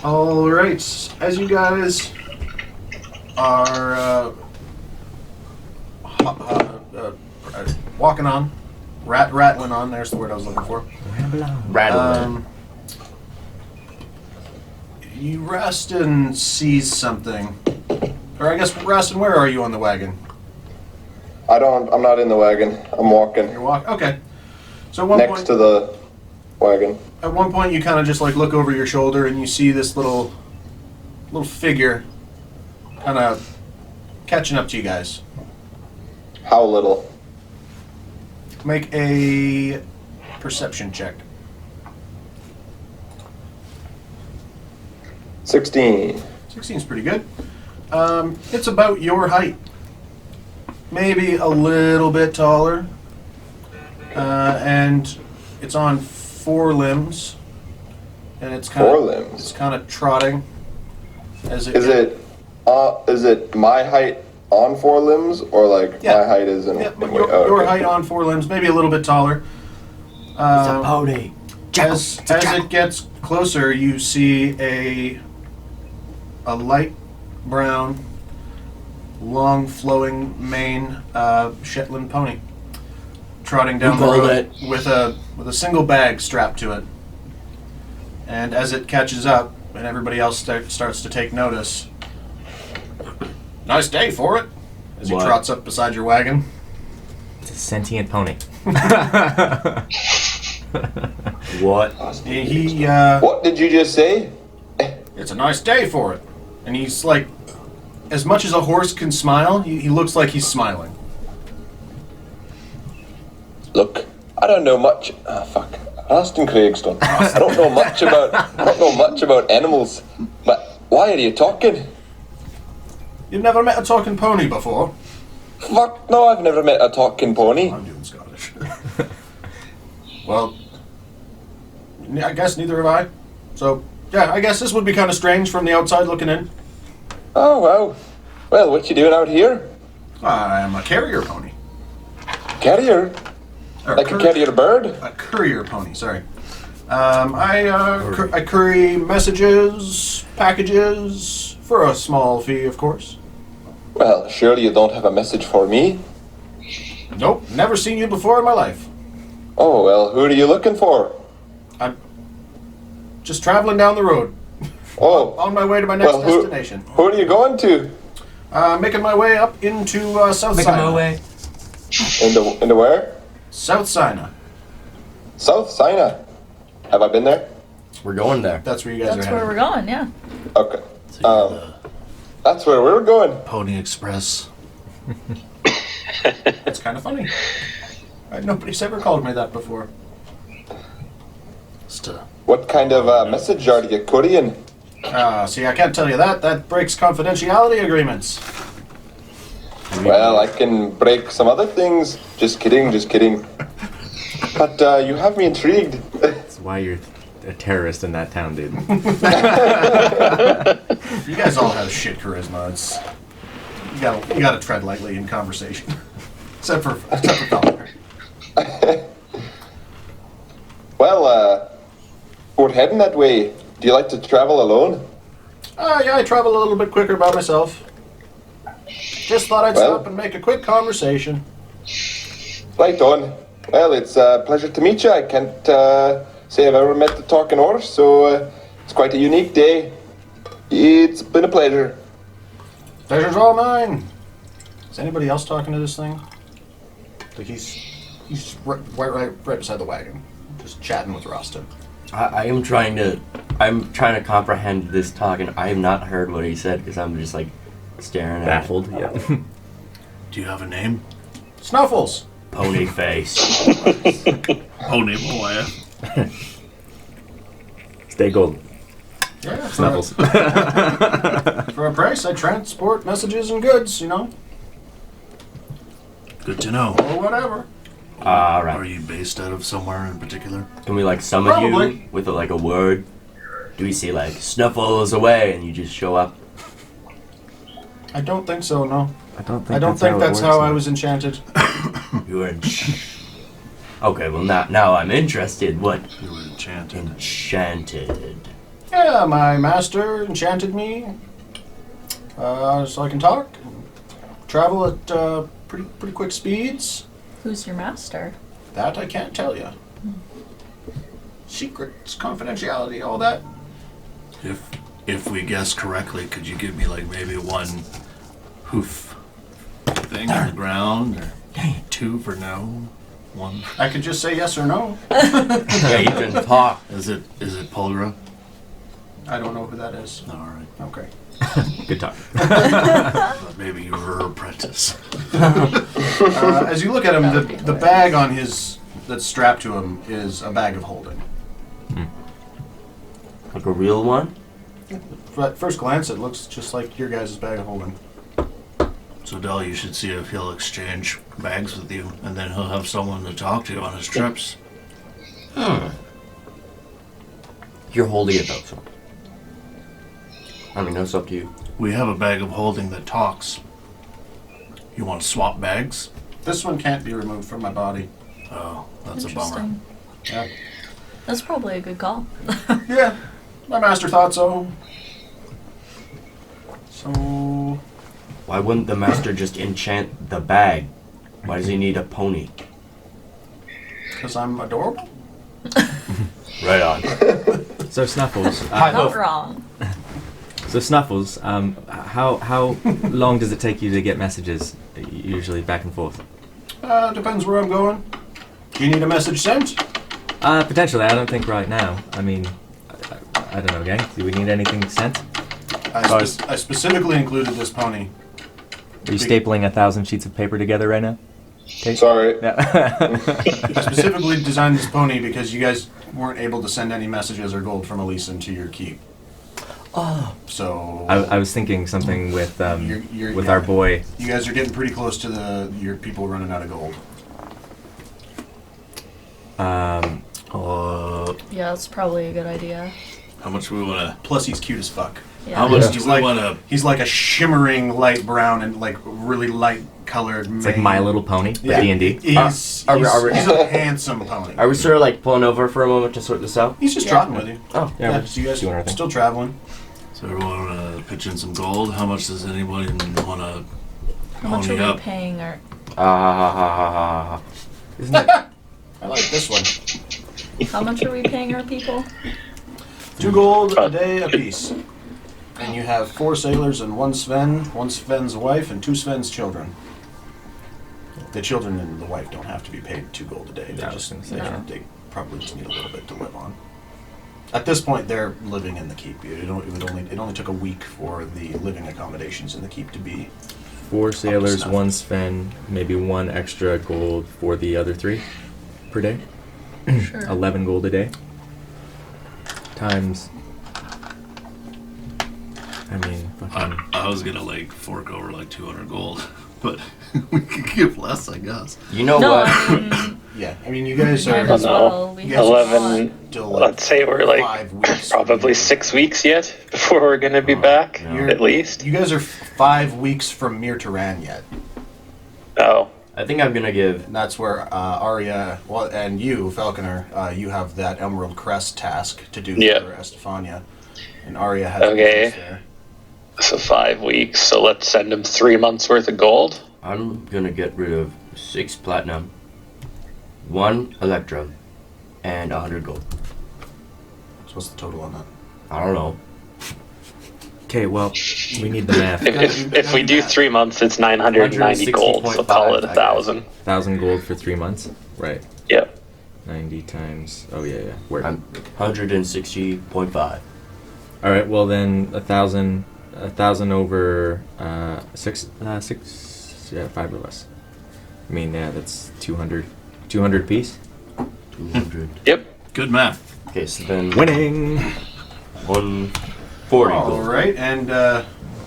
S4: All right. As you guys are walking on, rattling on. There's the word I was looking for.
S7: Rattling.
S4: You rest and seize something. Or I guess, Rustin, where are you on the wagon?
S1: I'm not in the wagon. I'm walking.
S4: You're walking? Okay. So at one
S1: Next
S4: point,
S1: to the wagon.
S4: at one point you kind of just like look over your shoulder and you see this little figure kind of catching up to you guys.
S1: How little?
S4: Make a perception check.
S1: 16.
S4: 16 is pretty good. It's about your height. Maybe a little bit taller. And it's on 4 limbs. And it's kind
S1: 4
S4: of
S1: limbs.
S4: it's kind of trotting as it
S1: Is it my height on 4 limbs, or like
S4: Yeah.
S1: my height is in?
S4: Yeah,
S1: in
S4: your
S1: okay.
S4: height on 4 limbs, maybe a little bit taller.
S7: It's a pony. Jackal.
S4: As
S7: It's a jackal.
S4: it gets closer, you see a light brown, long flowing mane Shetland pony trotting down the
S7: called
S4: road
S7: it.
S4: with a single bag strapped to it. And as it catches up and everybody else starts to take notice, nice day for it. As he
S7: What?
S4: trots up beside your wagon.
S3: It's a sentient pony.
S7: What?
S4: He
S1: What did you just say?
S4: it's a nice day for it. And he's like, as much as a horse can smile, he looks like he's smiling.
S1: Look, I don't know much. Fuck. Austin Craigston. I don't know much about animals. But why are you talking?
S4: You've never met a talking pony before?
S1: Fuck no, I've never met a talking pony.
S4: I'm doing Scottish. Well, I guess neither have I. So, yeah, I guess this would be kind of strange from the outside looking in.
S1: Oh wow. Well, what you doing out here?
S4: I'm a carrier pony.
S1: Carrier?
S4: Or
S1: Like a carrier bird?
S4: A courier pony, sorry. I curry messages, packages, for a small fee, of course.
S1: Well, surely you don't have a message for me.
S4: Nope, never seen you before in my life.
S1: Oh well, who are you looking for?
S4: I'm just traveling down the road,
S1: Oh,
S4: on my way to my next
S1: well, who
S4: destination.
S1: are you going to?
S4: Making my way up into South
S3: Making
S4: Sinai.
S3: my way.
S1: In the where?
S4: South Sinai.
S1: South Sinai. Have I been there?
S7: We're going there.
S4: That's where you guys
S2: That's
S4: are
S2: where
S4: headed.
S2: we're going, yeah.
S1: Okay.
S6: So you're the
S1: That's where we're going.
S6: Pony Express.
S4: That's kind of funny. Nobody's ever called me that before.
S6: Just to
S1: What kind of message are you currying?
S4: See, I can't tell you that. That breaks confidentiality agreements.
S1: Well, I can break some other things. Just kidding, just kidding. But you have me intrigued.
S3: That's why you're a terrorist in that town, dude.
S4: You guys all have shit charisma. It's you gotta tread lightly in conversation, except for Falconer.
S1: Well, we're heading that way. Do you like to travel alone?
S4: Yeah, I travel a little bit quicker by myself. Just thought I'd
S1: Well-
S4: stop and make a quick conversation.
S1: Right on. Well, it's a pleasure to meet you. I can't say I've ever met the talking horse, so it's quite a unique day. It's been a pleasure.
S4: Pleasure's all mine. Is anybody else talking to this thing? Like he's right beside the wagon, just chatting with Rasta.
S7: I'm trying to comprehend this talk, and I have not heard what he said because I'm just like staring at
S3: Baffled, yeah.
S6: do you have a name?
S4: Snuffles.
S7: Pony face.
S6: Pony boy.
S3: Stay golden.
S4: Yeah,
S3: Snuffles.
S4: For a price, I transport messages and goods, you know,
S6: Good to know.
S4: or whatever.
S7: All right.
S6: Are you based out of somewhere in particular?
S7: Can we like summon
S4: Probably.
S7: you with like a word? Do we say like Snuffles away and you just show up?
S4: I don't think so, no.
S3: I don't think
S4: I don't think that's how I was enchanted.
S7: You were okay, well now I'm interested. What
S6: You were enchanted.
S7: enchanted?
S4: Yeah, my master enchanted me, so I can talk, and travel at pretty quick speeds.
S2: Who's your master?
S4: That I can't tell you. Secrets, confidentiality, all that.
S6: If we guess correctly, could you give me like maybe one hoof thing on the ground, or two for no? One.
S4: I could just say yes or no.
S7: Yeah, you can talk.
S6: Is it Polgra?
S4: I don't know who that is.
S6: All right.
S4: Okay.
S3: Good talk.
S6: But maybe you were her apprentice.
S4: As you look at him,
S2: That would be
S4: the
S2: hilarious.
S4: bag on his that's strapped to him is a bag of holding.
S7: Like a real one?
S4: At first glance, it looks just like your guys' bag of holding.
S6: So Del, you should see if he'll exchange bags with you, and then he'll have someone to talk to on his trips.
S7: You're holding it though, so. I mean, that's up to you.
S6: We have a bag of holding that talks. You want to swap bags?
S4: This one can't be removed from my body.
S6: Oh, that's a bummer.
S2: Interesting.
S4: Yeah.
S2: That's probably a good call.
S4: Yeah, my master thought so. So,
S7: Why wouldn't the master just enchant the bag? Why does he need a pony?
S4: because I'm adorable.
S7: Right on.
S3: So Snuffles.
S2: Not wrong.
S3: So Snuffles. How long does it take you to get messages? Usually back and forth.
S4: Depends where I'm going. Do you need a message sent?
S3: Potentially. I don't think right now. I mean, I don't know, gang. Do we need anything sent?
S4: I specifically included this pony.
S3: Are you stapling 1,000 sheets of paper together right now? Okay.
S1: Sorry.
S3: Yeah.
S4: I specifically designed this pony because you guys weren't able to send any messages or gold from Elise into your keep.
S7: Oh.
S4: So
S3: I was thinking something with
S4: You're-
S3: with
S4: yeah.
S3: our boy.
S4: you guys are getting pretty close to your people running out of gold.
S2: Yeah, that's probably a good idea.
S6: How much we want to?
S4: Plus, he's cute as fuck.
S2: Yeah.
S6: How much do
S4: He's
S6: we
S4: like
S6: want to?
S4: he's like a shimmering light brown and like really light colored.
S3: It's like My Little Pony,
S4: Yeah.
S3: D&D.
S4: He's
S7: Are we-
S4: he's a handsome pony.
S7: Are we sort of like pulling over for a moment to sort this out?
S4: He's just
S2: Yeah.
S4: trotting with you.
S7: Oh.
S3: Yeah, we're
S4: so
S3: just
S4: you guys
S3: doing our thing.
S4: still traveling.
S6: So everyone want to pitch in some gold. How much does anybody want to
S2: How much
S6: pony
S2: are we
S6: up?
S2: paying our...
S3: Isn't it?
S4: I like this one.
S2: How much are we paying our people?
S4: 2 gold a day apiece. And you have 4 sailors and 1 Sven, 1 Sven's wife, and 2 Sven's children. The children and the wife don't have to be paid 2 gold a day. They
S3: Yeah, I was
S4: just
S3: gonna say.
S4: they probably just need a little bit to live on. At this point, they're living in the keep. It only took a week for the living accommodations in the keep to be.
S3: 4 sailors,
S4: snuff.
S3: 1 Sven, maybe 1 extra gold for the other 3 per day.
S2: Sure.
S3: 11 gold a day. Times. I mean, fucking.
S6: I was gonna like fork over like 200 gold, but we could give less, I guess.
S7: You know
S2: No,
S7: what?
S2: I mean,
S4: Yeah, I mean, you guys
S2: might
S4: are
S2: as well. We
S4: you
S2: have
S4: guys
S2: a
S5: 11.
S2: lot.
S4: still like
S5: Let's say we're like
S4: 5 weeks.
S5: probably 6 weeks yet before we're gonna be back,
S7: yeah.
S5: at least.
S4: You guys are 5 weeks from Mir Turan yet.
S5: Oh,
S7: I think I'm gonna give.
S4: And that's where Arya, well, and you, Falconer, you have that Emerald Crest task to do
S5: Yeah.
S4: for Estefania. And Arya has
S5: Okay.
S4: business there.
S5: so 5 weeks. So let's send him 3 months worth of gold.
S7: I'm gonna get rid of 6 platinum, 1 electrum, and 100 gold.
S4: So what's the total on that?
S7: I don't know.
S3: Okay, well, we need the math.
S5: If we do 3 months, it's 990 gold. So call it 1,000.
S3: 1,000 gold for 3 months? Right.
S5: Yep.
S3: 90 times. Oh, yeah, yeah. Where?
S7: I'm 160.5.
S3: Alright, well then, 1,000 over 6, yeah, 5 or less. I mean, yeah, that's 200 apiece.
S7: 200.
S5: Yep.
S6: Good math.
S7: Okay, so then
S3: Winning!
S7: 140
S4: All
S7: gold.
S4: right, and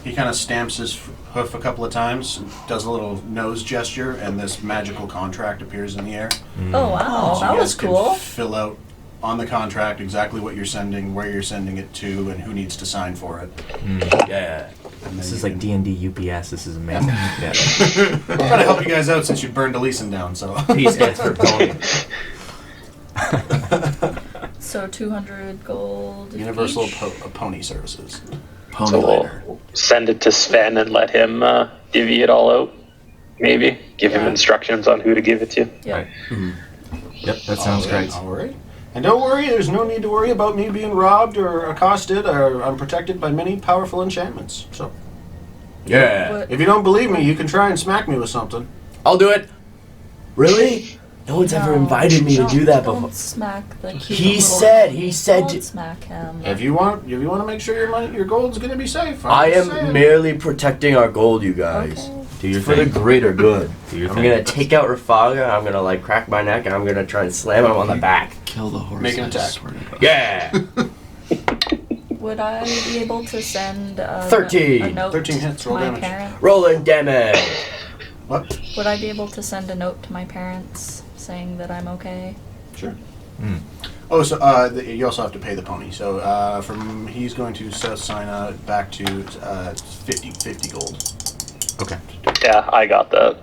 S4: he kind of stamps his hoof a couple of times, does a little nose gesture, and this magical contract appears in the air.
S2: Oh wow,
S4: So
S2: that
S4: you
S2: was
S4: guys can
S2: cool.
S4: fill out on the contract exactly what you're sending, where you're sending it to, and who needs to sign for it.
S7: Yeah.
S4: And
S3: This
S4: then
S3: is
S4: you
S3: like
S4: can-
S3: D&D UPS. This is amazing. Yeah.
S4: I'm trying to help you guys out since you burned Elysian down, so.
S7: P stands for pony.
S2: So 200 gold.
S4: Universal
S2: each?
S4: Pony Services.
S6: Pony
S5: So
S6: later.
S5: we'll send it to Sven and let him divvy it all out. Maybe give him
S4: Yeah.
S5: instructions on who to give it to.
S2: Yeah.
S3: Right. Yep, that sounds great.
S4: All right. And don't worry, there's no need to worry about me being robbed or accosted. I'm protected by many powerful enchantments. So,
S7: Yeah.
S2: What-
S4: if you don't believe me, you can try and smack me with something.
S7: I'll do it. Really? No one's ever
S2: No,
S7: invited me to
S2: don't-
S7: do that
S2: don't
S7: before.
S2: smack the cute
S7: He
S2: little
S7: said-
S2: pony.
S7: he said
S2: Don't
S7: to-
S2: smack him.
S4: If you want to make sure your gold's gonna be safe.
S7: I
S4: just
S7: am
S4: saying.
S7: merely protecting our gold, you guys.
S2: Okay.
S3: Do your
S7: For the
S3: thing.
S7: greater good.
S3: Do your
S7: I'm
S3: thing.
S7: gonna take out Rafaga, I'm gonna like crack my neck, and I'm gonna try and slam him on the back.
S6: Kill the horse.
S4: Make an
S6: I
S4: attack.
S6: swear to God.
S7: Yeah!
S2: Would I be able to send
S7: 13.
S2: a note
S4: 13 hits,
S2: to
S4: roll
S2: my
S4: damage.
S2: parents?
S7: Rolling damage!
S4: What?
S2: Would I be able to send a note to my parents saying that I'm okay?
S4: Sure.
S3: Mm.
S4: Oh, so you also have to pay the pony. So he's going to sign back to 50 gold.
S3: Okay.
S5: Yeah, I got that.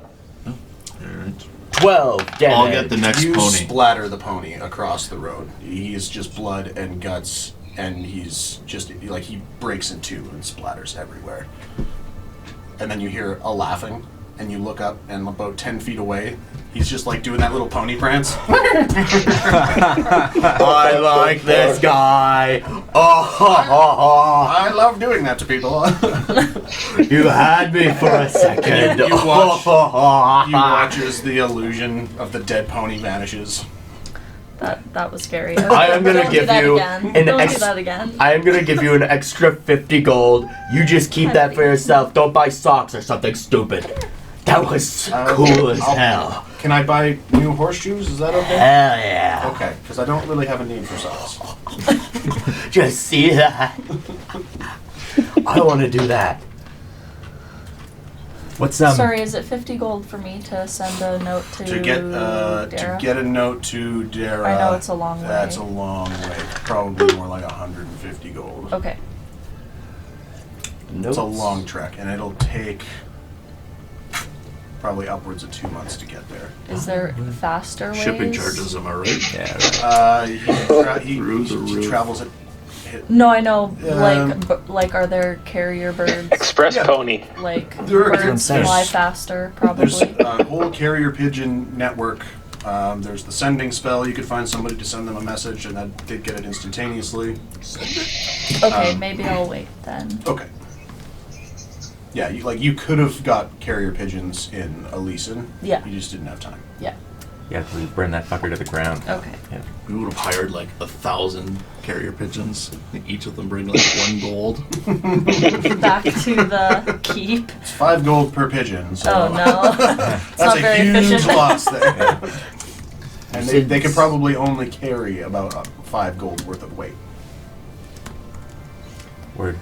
S6: Alright.
S7: 12 damage.
S6: I'll get the next
S4: You
S6: pony.
S4: splatter the pony across the road. He's just blood and guts, and he's just like he breaks in two and splatters everywhere. And then you hear a laughing, and you look up, and about 10 feet away, he's just like doing that little pony prance.
S7: I like this guy. Oh,
S4: I love doing that to people.
S7: you had me for a second.
S4: You watch as the illusion of the dead pony vanishes.
S2: That was scary.
S7: I am gonna
S2: Don't
S7: give
S2: do that
S7: you
S2: again.
S7: an
S2: Don't
S7: ex-
S2: do that again.
S7: I am gonna give you an extra 50 gold. You just keep that for yourself. Don't buy socks or something stupid. That was cool as hell.
S4: Can I buy new horseshoes? Is that okay?
S7: Hell yeah.
S4: Okay, because I don't really have a need for socks.
S7: Just see that. I want to do that.
S3: What's
S2: Sorry, is it 50 gold for me to send a note to
S4: To get
S2: Dara?
S4: a note to Dara.
S2: I know it's a long way.
S4: That's a long way. Probably more like 150 gold.
S2: Okay.
S4: It's a long trek, and it'll take probably upwards of 2 months to get there.
S2: Is there faster ways?
S6: Shipping charges, am I right?
S3: Yeah, right.
S4: He
S6: Through the roof.
S4: travels at.
S2: No, I know.
S4: Um,
S2: Like, are there carrier birds?
S5: Express
S4: Yeah.
S5: pony.
S2: Like,
S4: There are-
S2: birds
S3: there's-
S2: fly faster,
S4: There's
S2: probably.
S4: a whole carrier pigeon network. There's the sending spell. You could find somebody to send them a message, and that they'd get it instantaneously.
S2: Okay, maybe I'll wait then.
S4: Okay. Yeah, you could have got carrier pigeons in Elysian.
S2: Yeah.
S4: You just didn't have time.
S2: Yeah.
S3: Yeah, we burn that fucker to the ground.
S2: Okay.
S3: Yeah.
S6: We would have hired like 1,000 carrier pigeons. Each of them bring like 1 gold.
S2: Back to the keep.
S4: It's 5 gold per pigeon. So
S2: Oh no. It's
S4: that's
S2: not
S4: a
S2: very
S4: huge
S2: efficient.
S4: loss there. And they could probably only carry about 5 gold worth of weight.
S3: Word.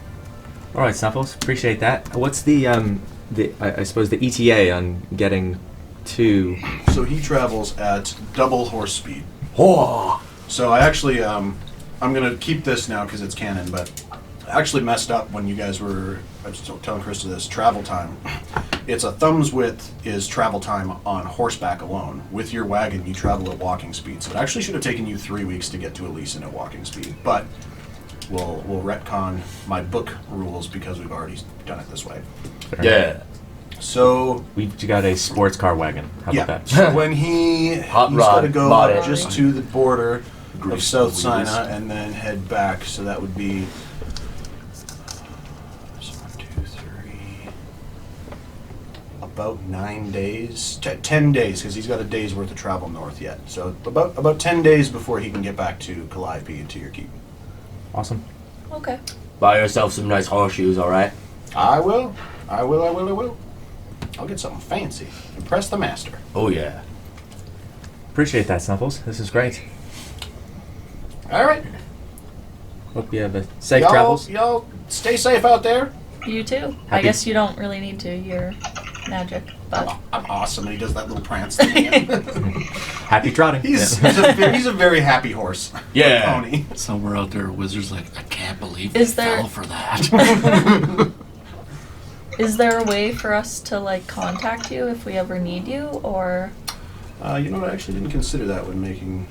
S3: All right, Snuffles. Appreciate that. What's the I suppose the ETA on getting to?
S4: So he travels at double horse speed.
S7: Oh,
S4: So I actually, I'm gonna keep this now because it's canon, but I actually messed up when you guys were. I was telling Krista this travel time. It's a thumb's width is travel time on horseback alone. With your wagon, you travel at walking speed. So it actually should have taken you 3 weeks to get to Elysian at walking speed, but we'll retcon my book rules because we've already done it this way.
S7: yeah.
S4: So
S3: We've got a sports car wagon. How
S4: yeah,
S3: about that?
S4: so when he's
S7: Hot
S4: got to
S7: rod,
S4: go
S7: bought
S4: up
S7: it.
S4: just to the border of
S6: Grease
S4: South
S6: the wheels.
S4: Sinai and then head back. So that would be 1, 2, 3, about 9 days, 10 days, because he's got a day's worth of travel north yet. So about 10 days before he can get back to Calliope and to your keep.
S3: Awesome.
S2: Okay.
S7: Buy yourself some nice horseshoes, alright?
S4: I will. I'll get something fancy. Impress the master.
S7: Oh, yeah.
S3: Appreciate that, Snuffles. This is great.
S4: All right.
S3: Hope you have a safe travels.
S4: Y'all stay safe out there.
S2: You too. I
S3: Happy-
S2: guess you don't really need to. You're magic, but
S4: I'm awesome. And he does that little prance thing.
S3: Happy trotting.
S4: he's
S3: Yeah.
S4: he's a very happy horse.
S7: Yeah.
S4: Pony.
S6: Somewhere out there, a wizard's like, I can't believe
S2: Is
S6: they
S2: there-
S6: fell for that.
S2: is there a way for us to like contact you if we ever need you, or
S4: You know what? I actually didn't consider that when making.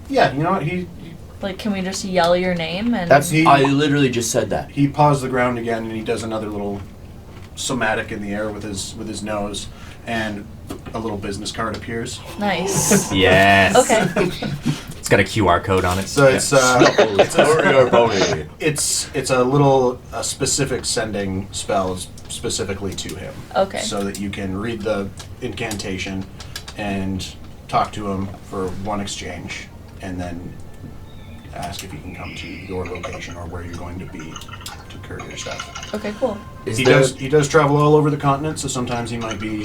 S4: Yeah, you know what? He
S2: like can we just yell your name and
S7: That's
S4: He-
S7: I literally just said that.
S4: he paws the ground again, and he does another little somatic in the air with his nose, and a little business card appears.
S2: nice?
S3: Yes.
S2: Okay.
S3: It's got a QR code on it.
S4: So it's
S7: Warrior pony.
S4: it's a specific sending spell specifically to him.
S2: Okay.
S4: So that you can read the incantation and talk to him for one exchange, and then ask if he can come to your location or where you're going to be to courier stuff.
S2: Okay, cool.
S7: Is
S4: He
S7: there
S4: does travel all over the continent, so sometimes he might be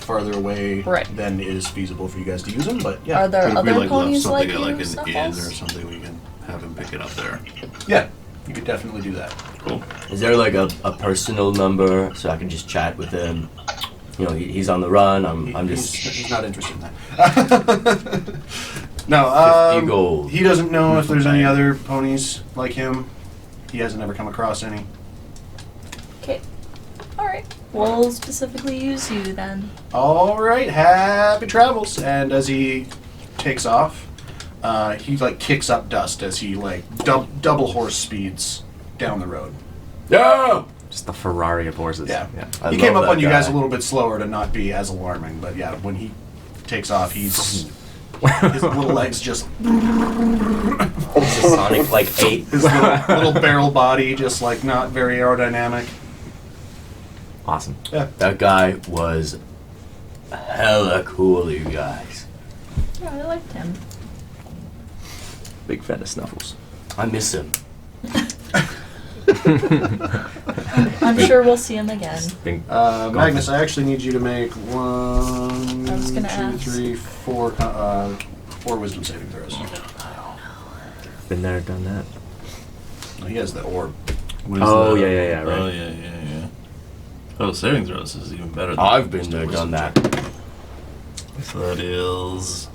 S4: farther away
S2: Right.
S4: than is feasible for you guys to use him. But yeah,
S2: Are there
S6: Could we
S2: other
S6: like left
S2: ponies
S6: something
S2: like
S6: at
S2: you,
S6: like an inn
S2: Snuffles?
S6: or something? We can have him pick it up there.
S4: yeah, you could definitely do that.
S6: Cool.
S7: Is there like a personal number so I can just chat with him? You know, he's on the run. I'm just.
S4: He's not interested in that. No,
S7: 50 gold.
S4: he doesn't know if there's any other ponies like him. He hasn't ever come across any.
S2: Okay. All right. We'll specifically use you then.
S4: All right, happy travels. And as he takes off, he like kicks up dust as he like double horse speeds down the road.
S7: Yeah.
S3: Just the Ferrari of horses.
S4: Yeah.
S7: I
S4: He came
S7: love
S4: up on
S7: that
S4: you guys
S7: guy.
S4: a little bit slower to not be as alarming, but yeah, when he takes off, his little legs just
S7: It's a Sonic like 8.
S4: his little barrel body just like not very aerodynamic.
S3: Awesome.
S4: Yeah.
S7: That guy was hella cool, you guys.
S2: Yeah, I liked him.
S3: Big fan of Snuffles.
S7: I miss him.
S2: I'm sure we'll see him again.
S3: Big,
S4: Magnus, I actually need you to make one,
S2: I was gonna
S4: two,
S2: ask.
S4: three, four wisdom saving throws.
S3: been there, done that.
S4: He has the orb.
S6: What is
S3: Oh,
S6: that?
S3: yeah, right.
S6: Oh, yeah. Oh, saving throws is even better. Than
S7: I've been
S6: just a
S7: there,
S6: wisdom
S7: done
S6: check.
S7: that.
S6: So that is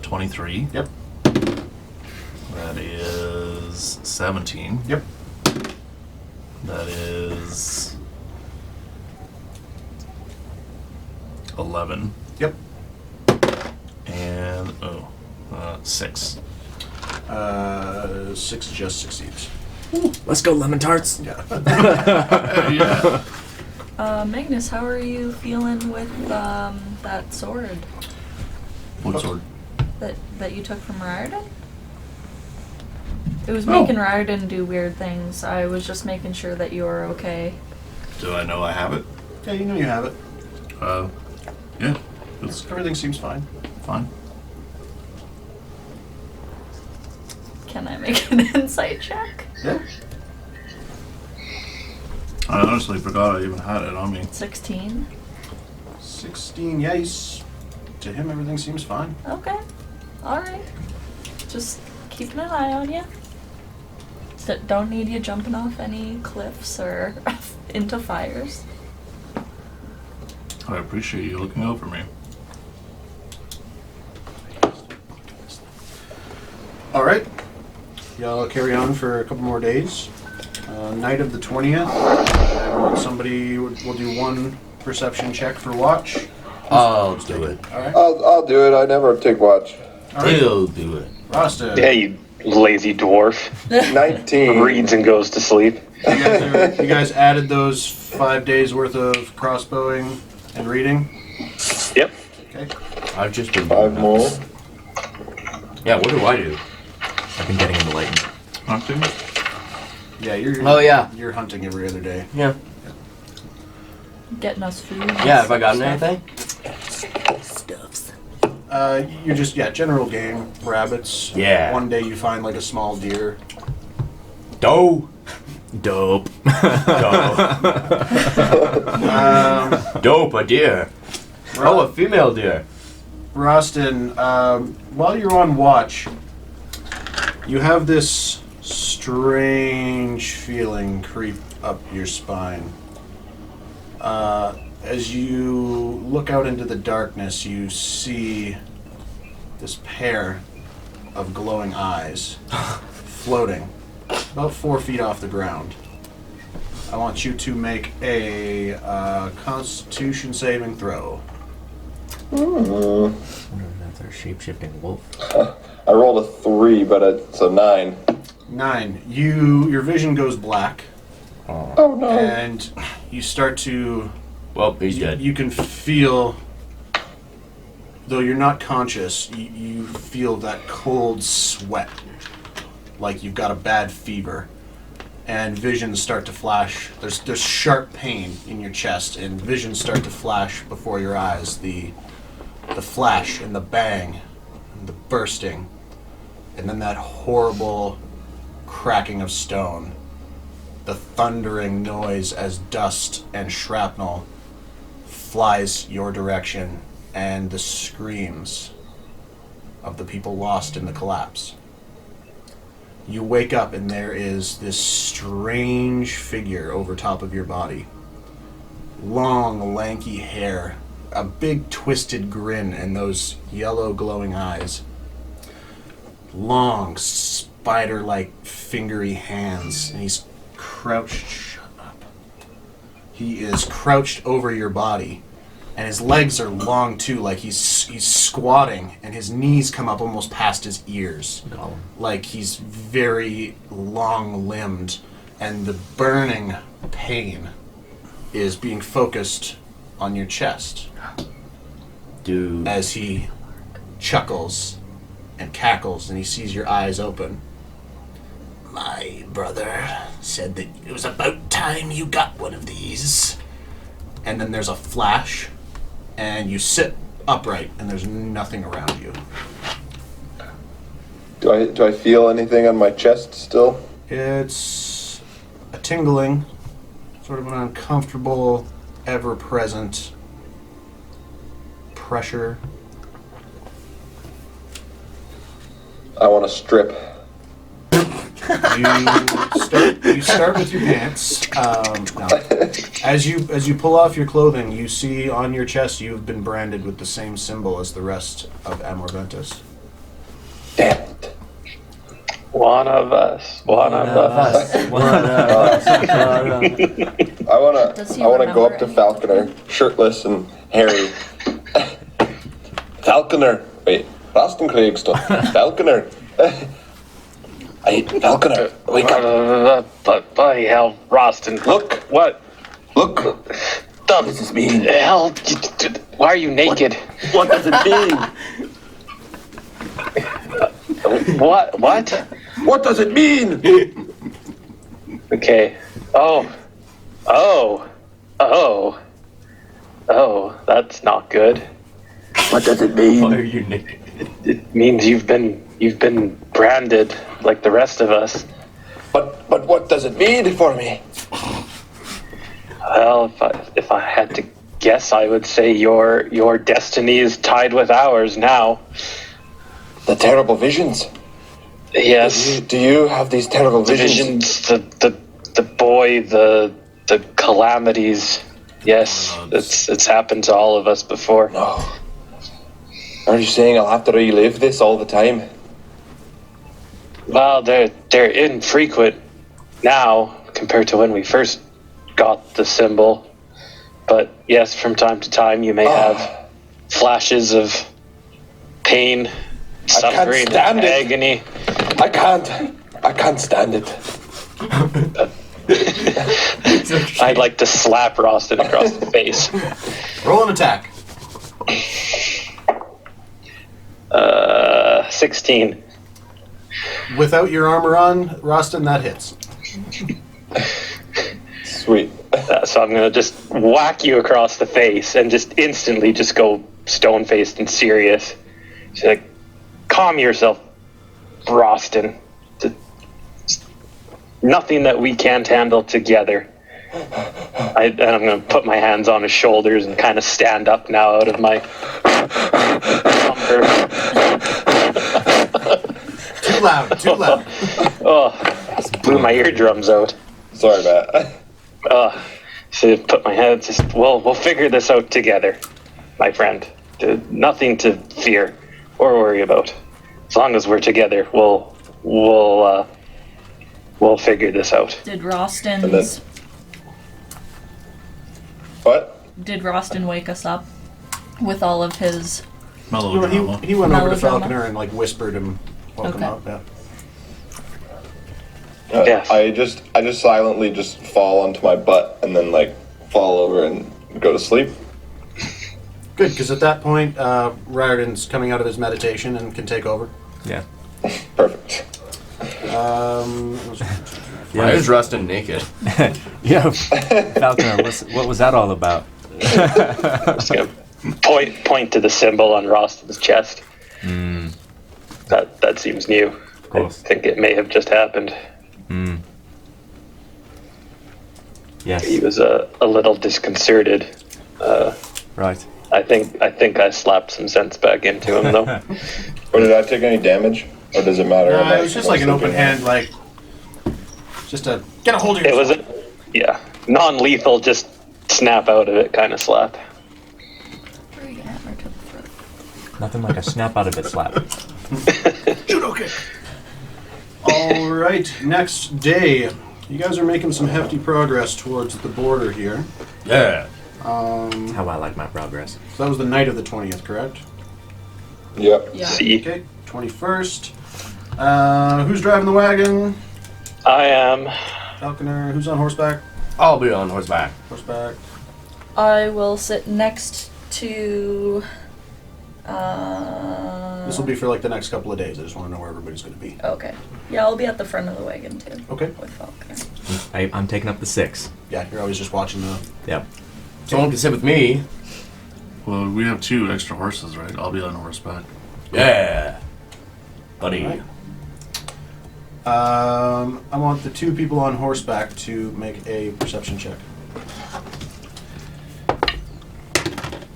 S6: 23.
S4: Yep.
S6: That is 17.
S4: Yep.
S6: That is 11.
S4: Yep.
S6: And 6.
S4: 6 just succeeds.
S3: Let's go, lemon tarts.
S4: Yeah.
S6: Yeah.
S2: Magnus, how are you feeling with that sword
S6: What sword?
S2: that you took from Riordan? It was
S6: Oh.
S2: making Riordan do weird things. I was just making sure that you were okay.
S6: Do I know I have it?
S4: Yeah, you know you have it.
S6: Yeah. It's
S4: Everything seems fine.
S6: fine.
S2: Can I make an insight check?
S4: Yeah.
S6: I honestly forgot I even had it on me.
S2: 16.
S4: 16. Yeah, to him everything seems fine.
S2: Okay. Alright. Just keeping an eye on you. Don't need you jumping off any cliffs or into fires.
S6: I appreciate you looking out for me.
S4: All right. Y'all carry on for a couple more days. Night of the 20th. Somebody will do one perception check for watch.
S7: I'll do it.
S4: All right.
S1: I'll do it. I never take watch.
S4: All right.
S7: He'll do it.
S4: Rasta.
S5: Yeah, you lazy dwarf.
S1: 19.
S5: Reads and goes to sleep.
S4: You guys added those 5 days worth of crossbowing and reading.
S5: Yep.
S4: Okay.
S7: I've just been
S1: 5
S7: doing
S1: more.
S7: that. Yeah, what do I do?
S3: I've been getting into lightning.
S6: Hunting?
S4: Yeah, you're.
S7: Oh, yeah.
S4: You're hunting every other day.
S7: Yeah.
S2: Getting us food.
S7: Yeah, have I gotten
S2: stuff.
S7: anything?
S2: Stuffs.
S4: You're just general game, rabbits.
S7: Yeah.
S4: One day you find like a small deer.
S7: Doe.
S3: Dope.
S7: Dope. Dope, a deer. Oh, a female deer.
S4: Rostin, while you're on watch, you have this strange feeling creep up your spine. As you look out into the darkness, you see this pair of glowing eyes floating about 4 feet off the ground. I want you to make a Constitution saving throw.
S3: I wonder if that's our shape-shifting wolf.
S1: I rolled a 3, but it's a 9.
S4: 9. Your vision goes black,
S1: Oh no.
S4: and you start to...
S7: Well, he's dead.
S4: You can feel, though you're not conscious, you feel that cold sweat, like you've got a bad fever. And visions start to flash. There's sharp pain in your chest, and visions start to flash before your eyes. The flash and the bang, and the bursting, and then that horrible cracking of stone. The thundering noise as dust and shrapnel flies your direction, and the screams of the people lost in the collapse. You wake up and there is this strange figure over top of your body. Long, lanky hair, a big twisted grin, and those yellow glowing eyes. Long, spider-like, fingery hands, and he's crouched. Shut up. He is crouched over your body, and his legs are long too, like he's squatting, and his knees come up almost past his ears. Like he's very long-limbed, and the burning pain is being focused on your chest.
S7: Dude.
S4: As he chuckles and cackles, and he sees your eyes open. My brother said that it was about time you got one of these. And then there's a flash, and you sit upright, and there's nothing around you.
S1: Do I feel anything on my chest still?
S4: It's a tingling, sort of an uncomfortable, ever-present pressure.
S1: I want to strip.
S4: You start with your pants. No. As you pull off your clothing, you see on your chest you've been branded with the same symbol as the rest of Amour Ventis.
S1: Damn it.
S5: One of us. One of us.
S1: I wanna go up to Falconer, shirtless and hairy. Falconer, wait, Rastenkriegstone. Falconer. Falconer, wake up.
S5: But bloody hell, Roston.
S1: Look.
S5: What?
S1: Look.
S5: What
S1: does this mean?
S5: the hell? Why are you naked?
S1: What does it mean?
S5: What?
S1: What does it mean?
S5: Okay. Oh, that's not good.
S1: What does it
S7: Why
S1: mean?
S7: are you naked?
S5: It means you've been branded like the rest of us.
S1: But what does it mean for me?
S5: Well, if I had to guess, I would say your destiny is tied with ours now.
S1: The terrible visions.
S5: Yes.
S1: Do you have these terrible
S5: The
S1: visions?
S5: visions, the boy, the calamities. Yes, it's happened to all of us before.
S1: No. Are you saying I'll have to relive this all the time?
S5: Well, they're infrequent now compared to when we first got the symbol. But yes, from time to time you may have flashes of pain, suffering,
S1: stand it.
S5: agony.
S1: I can't stand it.
S5: I'd like to slap Roston across the face.
S4: Roll an attack.
S5: 16.
S4: Without your armor on, Roston, that hits.
S1: Sweet.
S5: So I'm going to just whack you across the face and just instantly just go stone-faced and serious. She's like, calm yourself, Roston. Nothing that we can't handle together. I'm going to put my hands on his shoulders and kind of stand up now out of my comfort.
S4: Too loud.
S5: Oh, blew my eardrums out.
S1: Sorry, Matt.
S5: Should have put my head. Just we'll figure this out together, my friend. Nothing to fear or worry about. As long as we're together, we'll figure this out.
S2: Did Rostin's
S1: What?
S2: Did Rostin wake us up with all of his?
S6: Melodrama.
S4: He went over to
S2: Melodrama.
S4: Falconer and like whispered him, woke him
S2: Okay.
S4: up. Yeah.
S5: Yes.
S1: I just silently just fall onto my butt and then like fall over and go to sleep.
S4: Good, because at that point, Riordan's coming out of his meditation and can take over.
S3: Yeah.
S1: Perfect.
S7: Why is Rustin naked?
S3: Yeah. Falconer, what was that all about?
S5: Just gonna point to the symbol on Rostin's chest. That seems new. I think it may have just happened.
S3: Yes.
S5: He was a little disconcerted.
S3: Right.
S5: I think I slapped some sense back into him though.
S1: Or did I take any damage? Or does it matter?
S4: No, it was just like an open hand, like just a get a hold of
S5: It was
S4: yourself.
S5: non-lethal, just snap out of it kind of slap.
S2: Big hammer to the throat.
S3: Nothing like a snap out of it slap.
S4: Judo kick. All right, next day. You guys are making some hefty progress towards the border here.
S7: Yeah.
S3: How I like my progress.
S4: So that was the night of the 20th, correct?
S1: Yep.
S2: Yeah.
S5: See,
S4: Okay, 21st. Who's driving the wagon?
S5: I am.
S4: Falconer. Who's on horseback?
S7: I'll be on horseback.
S4: Horseback.
S2: I will sit next to.
S4: This will be for like the next couple of days. I just want to know where everybody's going to be.
S2: Okay. Yeah, I'll be at the front of the wagon too.
S4: Okay.
S2: With Falconer.
S3: I'm taking up the 6.
S4: Yeah, you're always just watching the.
S3: Yep.
S7: Someone can sit with me.
S6: Well, we have 2 extra horses, right? I'll be on horseback.
S7: Yeah. Buddy.
S4: Right. I want the 2 people on horseback to make a perception check.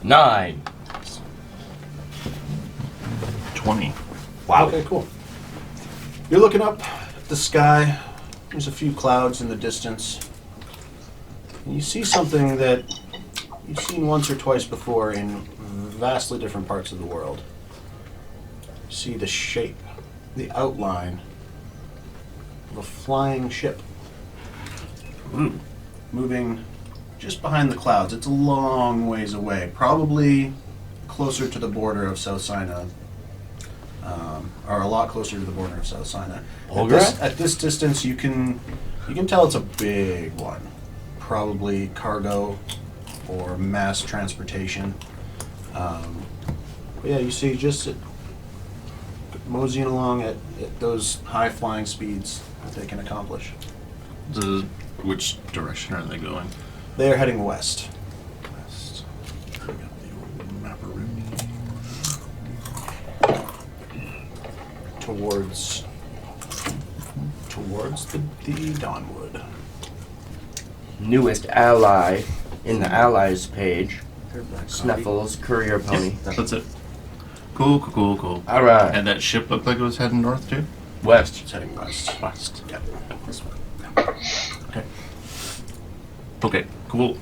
S7: 9.
S6: 20.
S7: Wow.
S4: Okay, cool. You're looking up at the sky. There's a few clouds in the distance. And you see something that you've seen once or twice before in vastly different parts of the world. You see the shape, the outline of a flying ship. Moving just behind the clouds. It's a long ways away, probably closer to the border of South Sinai. Or a lot closer to the border of South Sinai. At this distance, you can tell it's a big one. Probably cargo or mass transportation. But yeah, you see just moseying along at those high flying speeds that they can accomplish.
S6: Which direction are they going?
S4: They are heading west.
S6: West. We got the old macaroon.
S4: Towards the Dawnwood.
S7: Newest ally in the allies page. Snuffles, courier pony.
S6: That's it. Cool.
S7: All right.
S6: And that ship looked like it was heading north too?
S7: West.
S4: It's heading west.
S6: West.
S4: Yep.
S6: Okay, cool.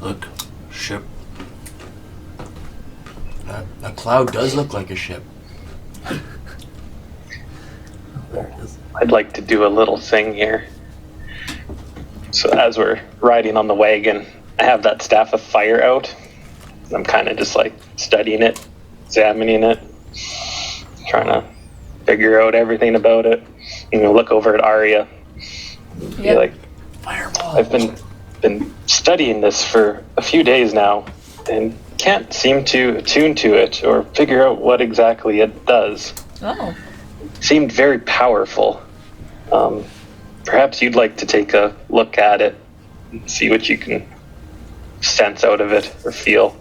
S7: Look, ship. A cloud does look like a ship.
S5: I'd like to do a little thing here. So as we're riding on the wagon, I have that staff of fire out. I'm kind of just like studying it, examining it, trying to figure out everything about it. Look over at Arya. Be
S2: Yep.
S5: like,
S7: Fireball.
S5: I've been studying this for a few days now, and can't seem to attune to it or figure out what exactly it does.
S2: Oh.
S5: Seemed very powerful. Perhaps you'd like to take a look at it and see what you can sense out of it or feel.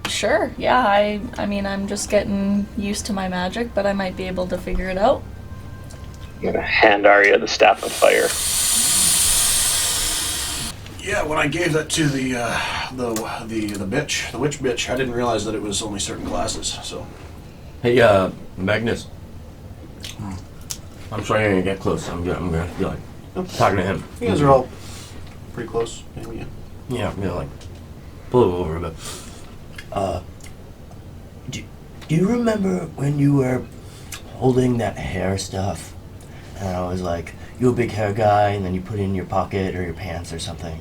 S2: Sure. Yeah. I mean, I'm just getting used to my magic, but I might be able to figure it out.
S5: I'm gonna hand Arya the staff of fire.
S4: Yeah, when I gave that to the witch bitch, I didn't realize that it was only certain classes. So
S7: Hey, Magnus. I'm sorry I didn't get close. I'm gonna be like talking to him.
S4: You guys are all pretty close. Maybe.
S7: Yeah, I'm gonna like pull him over a bit. Do you remember when you were holding that hair stuff? And I was like, you a big hair guy, and then you put it in your pocket or your pants or something.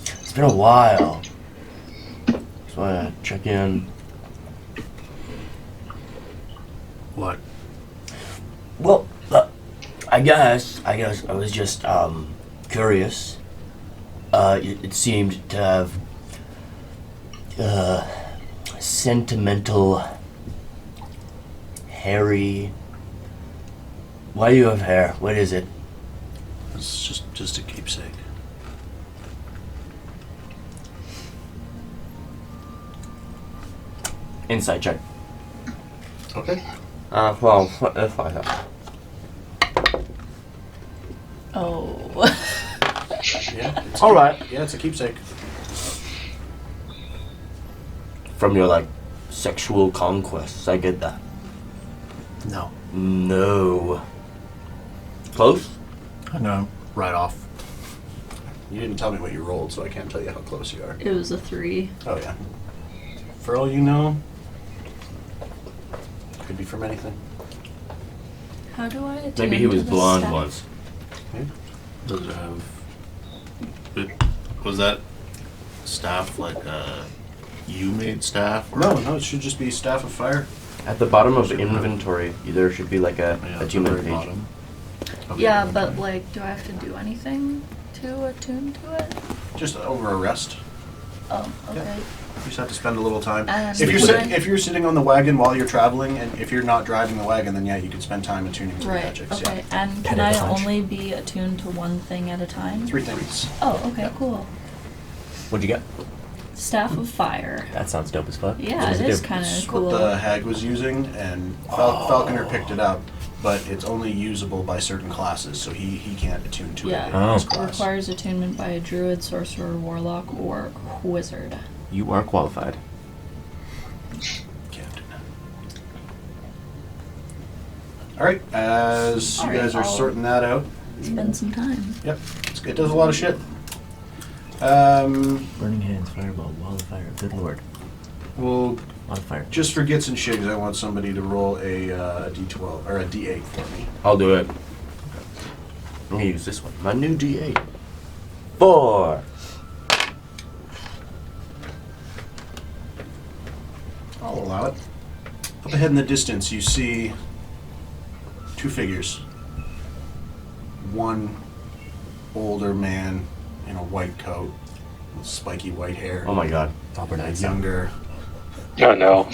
S7: It's been a while. Just wanna check in.
S6: What?
S7: Well, I guess I was just curious. It seemed to have sentimental, hairy. Why do you have hair? What is it?
S6: It's just a keepsake.
S7: Inside check.
S4: Okay.
S7: Well, if I have.
S2: Oh.
S4: Yeah.
S7: All right.
S4: Yeah, it's a keepsake.
S7: From your like sexual conquests, I get that.
S6: No.
S7: No. Close?
S6: I know. Right off.
S4: You didn't tell me what you rolled, so I can't tell you how close you are.
S2: It was a 3.
S4: Oh yeah. For all you know, could be from anything.
S2: How do I attend
S7: Maybe he was
S2: to the
S7: blonde
S2: staff?
S7: once.
S6: Does it have? Was that staff like you made staff? Or?
S4: No, it should just be staff of fire.
S7: At the bottom of the inventory, there should be like a
S6: Yeah, at the
S7: attunement
S6: very
S7: page.
S6: bottom. Okay.
S2: Yeah, but like, do I have to do anything to attune to it?
S4: Just over a rest.
S2: Oh, okay.
S4: You just have to spend a little time.
S2: And
S4: If you're sitting on the wagon while you're traveling, and if you're not driving the wagon, then yeah, you can spend time attuning to the
S2: Right,
S4: magics.
S2: okay.
S4: Yeah.
S2: And can I only be attuned to one thing at a time?
S4: 3 things.
S2: Oh, okay, cool.
S7: What'd you get?
S2: Staff of Fire.
S7: That sounds dope as fuck.
S2: Yeah,
S7: What does
S2: it is
S7: do?
S2: kind
S4: It's
S2: of cool.
S4: what the hag was using, and Falconer picked it up, but it's only usable by certain classes, so he can't attune to it in
S2: Yeah,
S4: his
S2: it
S4: class.
S2: requires attunement by a druid, sorcerer, warlock, or wizard.
S3: You are qualified.
S4: Captain. All right, as you
S2: All right,
S4: guys are
S2: I'll-
S4: sorting that out,
S2: Spend some time.
S4: yep, it does a lot of shit.
S7: Burning hands, fireball, wall of fire. Good lord.
S4: Well,
S7: Wall of fire.
S4: just for gits and shigs, I want somebody to roll a d12 or a d8 for me.
S7: I'll do it. I'm gonna use this one. My new D8. 4.
S4: I'll allow it. Up ahead in the distance, you see 2 figures. One older man in a white coat with spiky white hair.
S7: Oh my god.
S4: And a younger
S5: Oh no.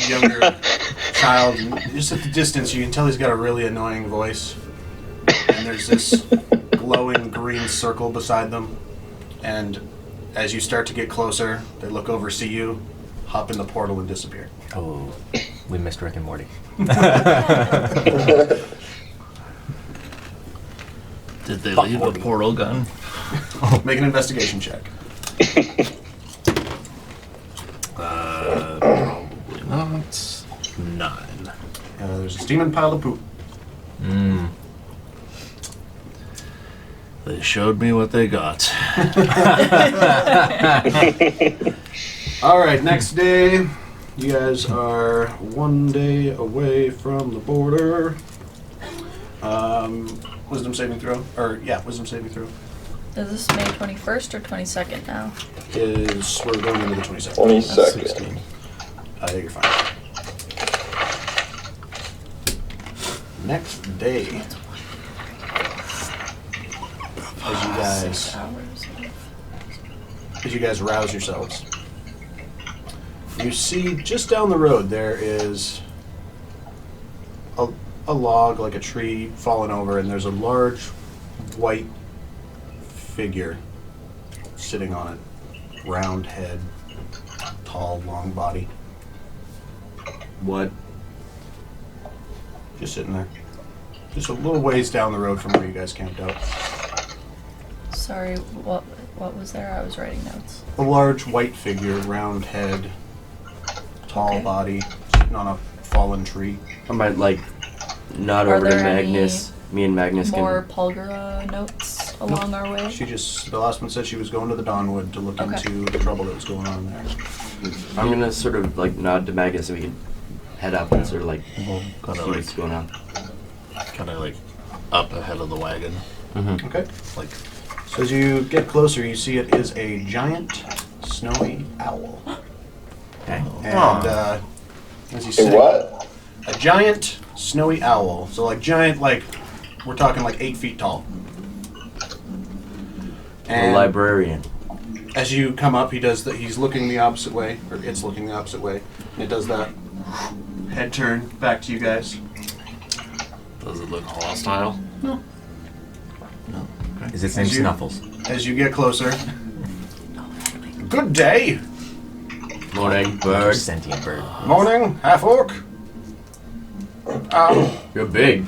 S4: child. Just at the distance, you can tell he's got a really annoying voice. And there's this glowing green circle beside them. And as you start to get closer, they look over, see you, hop in the portal, and disappear.
S3: Oh, we missed Rick and Morty.
S6: Did they leave a portal gun?
S4: Make an investigation check.
S6: Probably not. 9.
S4: There's a steaming pile of poop.
S6: They showed me what they got.
S4: All right, next day, you guys are 1 day away from the border. Wisdom saving throw, wisdom saving throw
S2: Is this May 21st or 22nd now?
S4: is we're going into the 22nd.
S1: 22nd.
S4: You're fine. Next day, as you guys rouse yourselves, you see just down the road there is a log, like a tree, fallen over, and there's a large white figure sitting on it. Round head, tall, long body.
S7: What?
S4: Just sitting there. Just a little ways down the road from where you guys camped out.
S2: Sorry, what was there? I was writing notes.
S4: A large white figure, round head, tall
S2: Okay.
S4: body sitting on a fallen tree.
S7: I might like nod
S2: Are
S7: over to
S2: there any
S7: Magnus. Me and Magnus
S2: More
S7: can.
S2: Pulgura notes along our way?
S4: The last one said she was going to the Dawnwood to look
S2: Okay.
S4: into the trouble that was going on there.
S7: I'm gonna sort of like nod to Magnus so we can head up and sort of like
S6: We'll kind
S7: see
S6: of
S7: what's
S6: like,
S7: going on.
S6: up ahead of the wagon.
S4: Okay.
S6: Like,
S4: So as you get closer, you see it is a giant snowy owl.
S3: Okay.
S4: And as you
S1: Say
S4: sit,
S1: what?
S4: a giant snowy owl. So like giant, like we're talking like 8 feet tall.
S7: A
S4: And
S7: librarian.
S4: as you come up, he's looking the opposite way, or it's looking the opposite way, and it does that head turn back to you guys.
S6: does it look hostile?
S3: Is its name
S4: As you-
S3: Snuffles?
S4: As you get closer, good day,
S7: Morning,
S3: You're a
S7: bird.
S3: sentient bird.
S4: morning, half orc.
S7: You're big.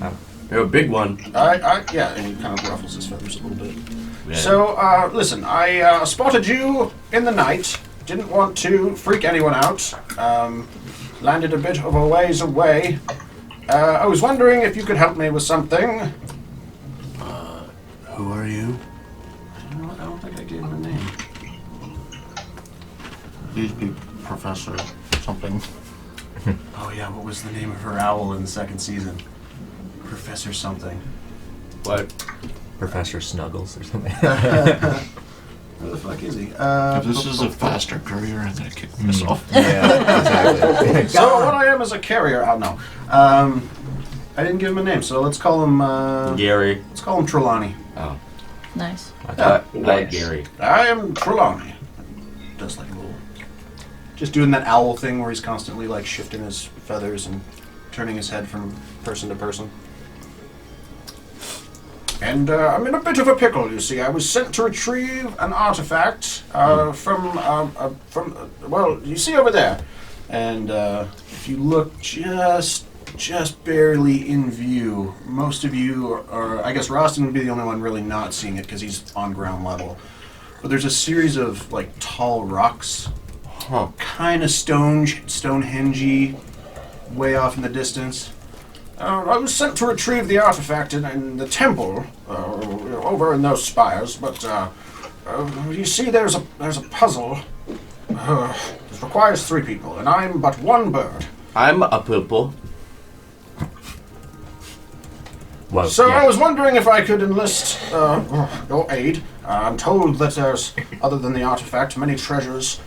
S7: You're a big one.
S4: Yeah, and he kind of ruffles his feathers a little bit.
S7: Yeah.
S4: So, listen, I spotted you in the night. Didn't want to freak anyone out. Landed a bit of a ways away. I was wondering if you could help me with something.
S6: Who are you?
S4: I don't think I gave him a name.
S6: Please be Professor something.
S4: Oh yeah, what was the name of her owl in the second season? Professor something.
S7: What?
S3: Professor Snuggles or something.
S4: Where the fuck is he?
S6: If this is a faster courier, I'm gonna kick this off.
S3: Yeah, exactly.
S4: So what I am is a carrier. Oh no. I didn't give him a name, so let's call him.
S7: Gary.
S4: Let's call him Trelawney.
S7: Oh.
S2: Nice.
S7: Like
S5: Nice.
S7: Gary.
S4: I am Trelawney. Does like a little, just doing that owl thing where he's constantly like shifting his feathers and turning his head from person to person. And I'm in a bit of a pickle, you see. I was sent to retrieve an artifact well, you see over there. And if you look just barely in view, most of you are, I guess Rostin would be the only one really not seeing it because he's on ground level. But there's a series of like tall rocks, kind of Stonehenge-y, way off in the distance. I was sent to retrieve the artifact in the temple over in those spires, but you see, there's a puzzle. It requires 3 people, and I'm but one bird.
S7: I'm a purple.
S3: Well,
S4: So
S3: yeah.
S4: I was wondering if I could enlist your aid. I'm told that there's, other than the artifact, many treasures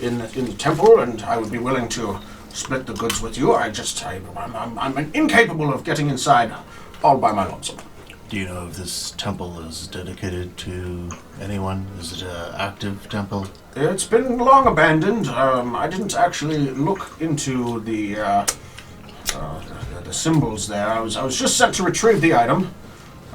S4: in the temple, and I would be willing to split the goods with you. I'm incapable of getting inside all by my lonesome.
S6: Do you know if this temple is dedicated to anyone? Is it an active temple?
S4: It's been long abandoned. I didn't actually look into the symbols there. I was just sent to retrieve the item,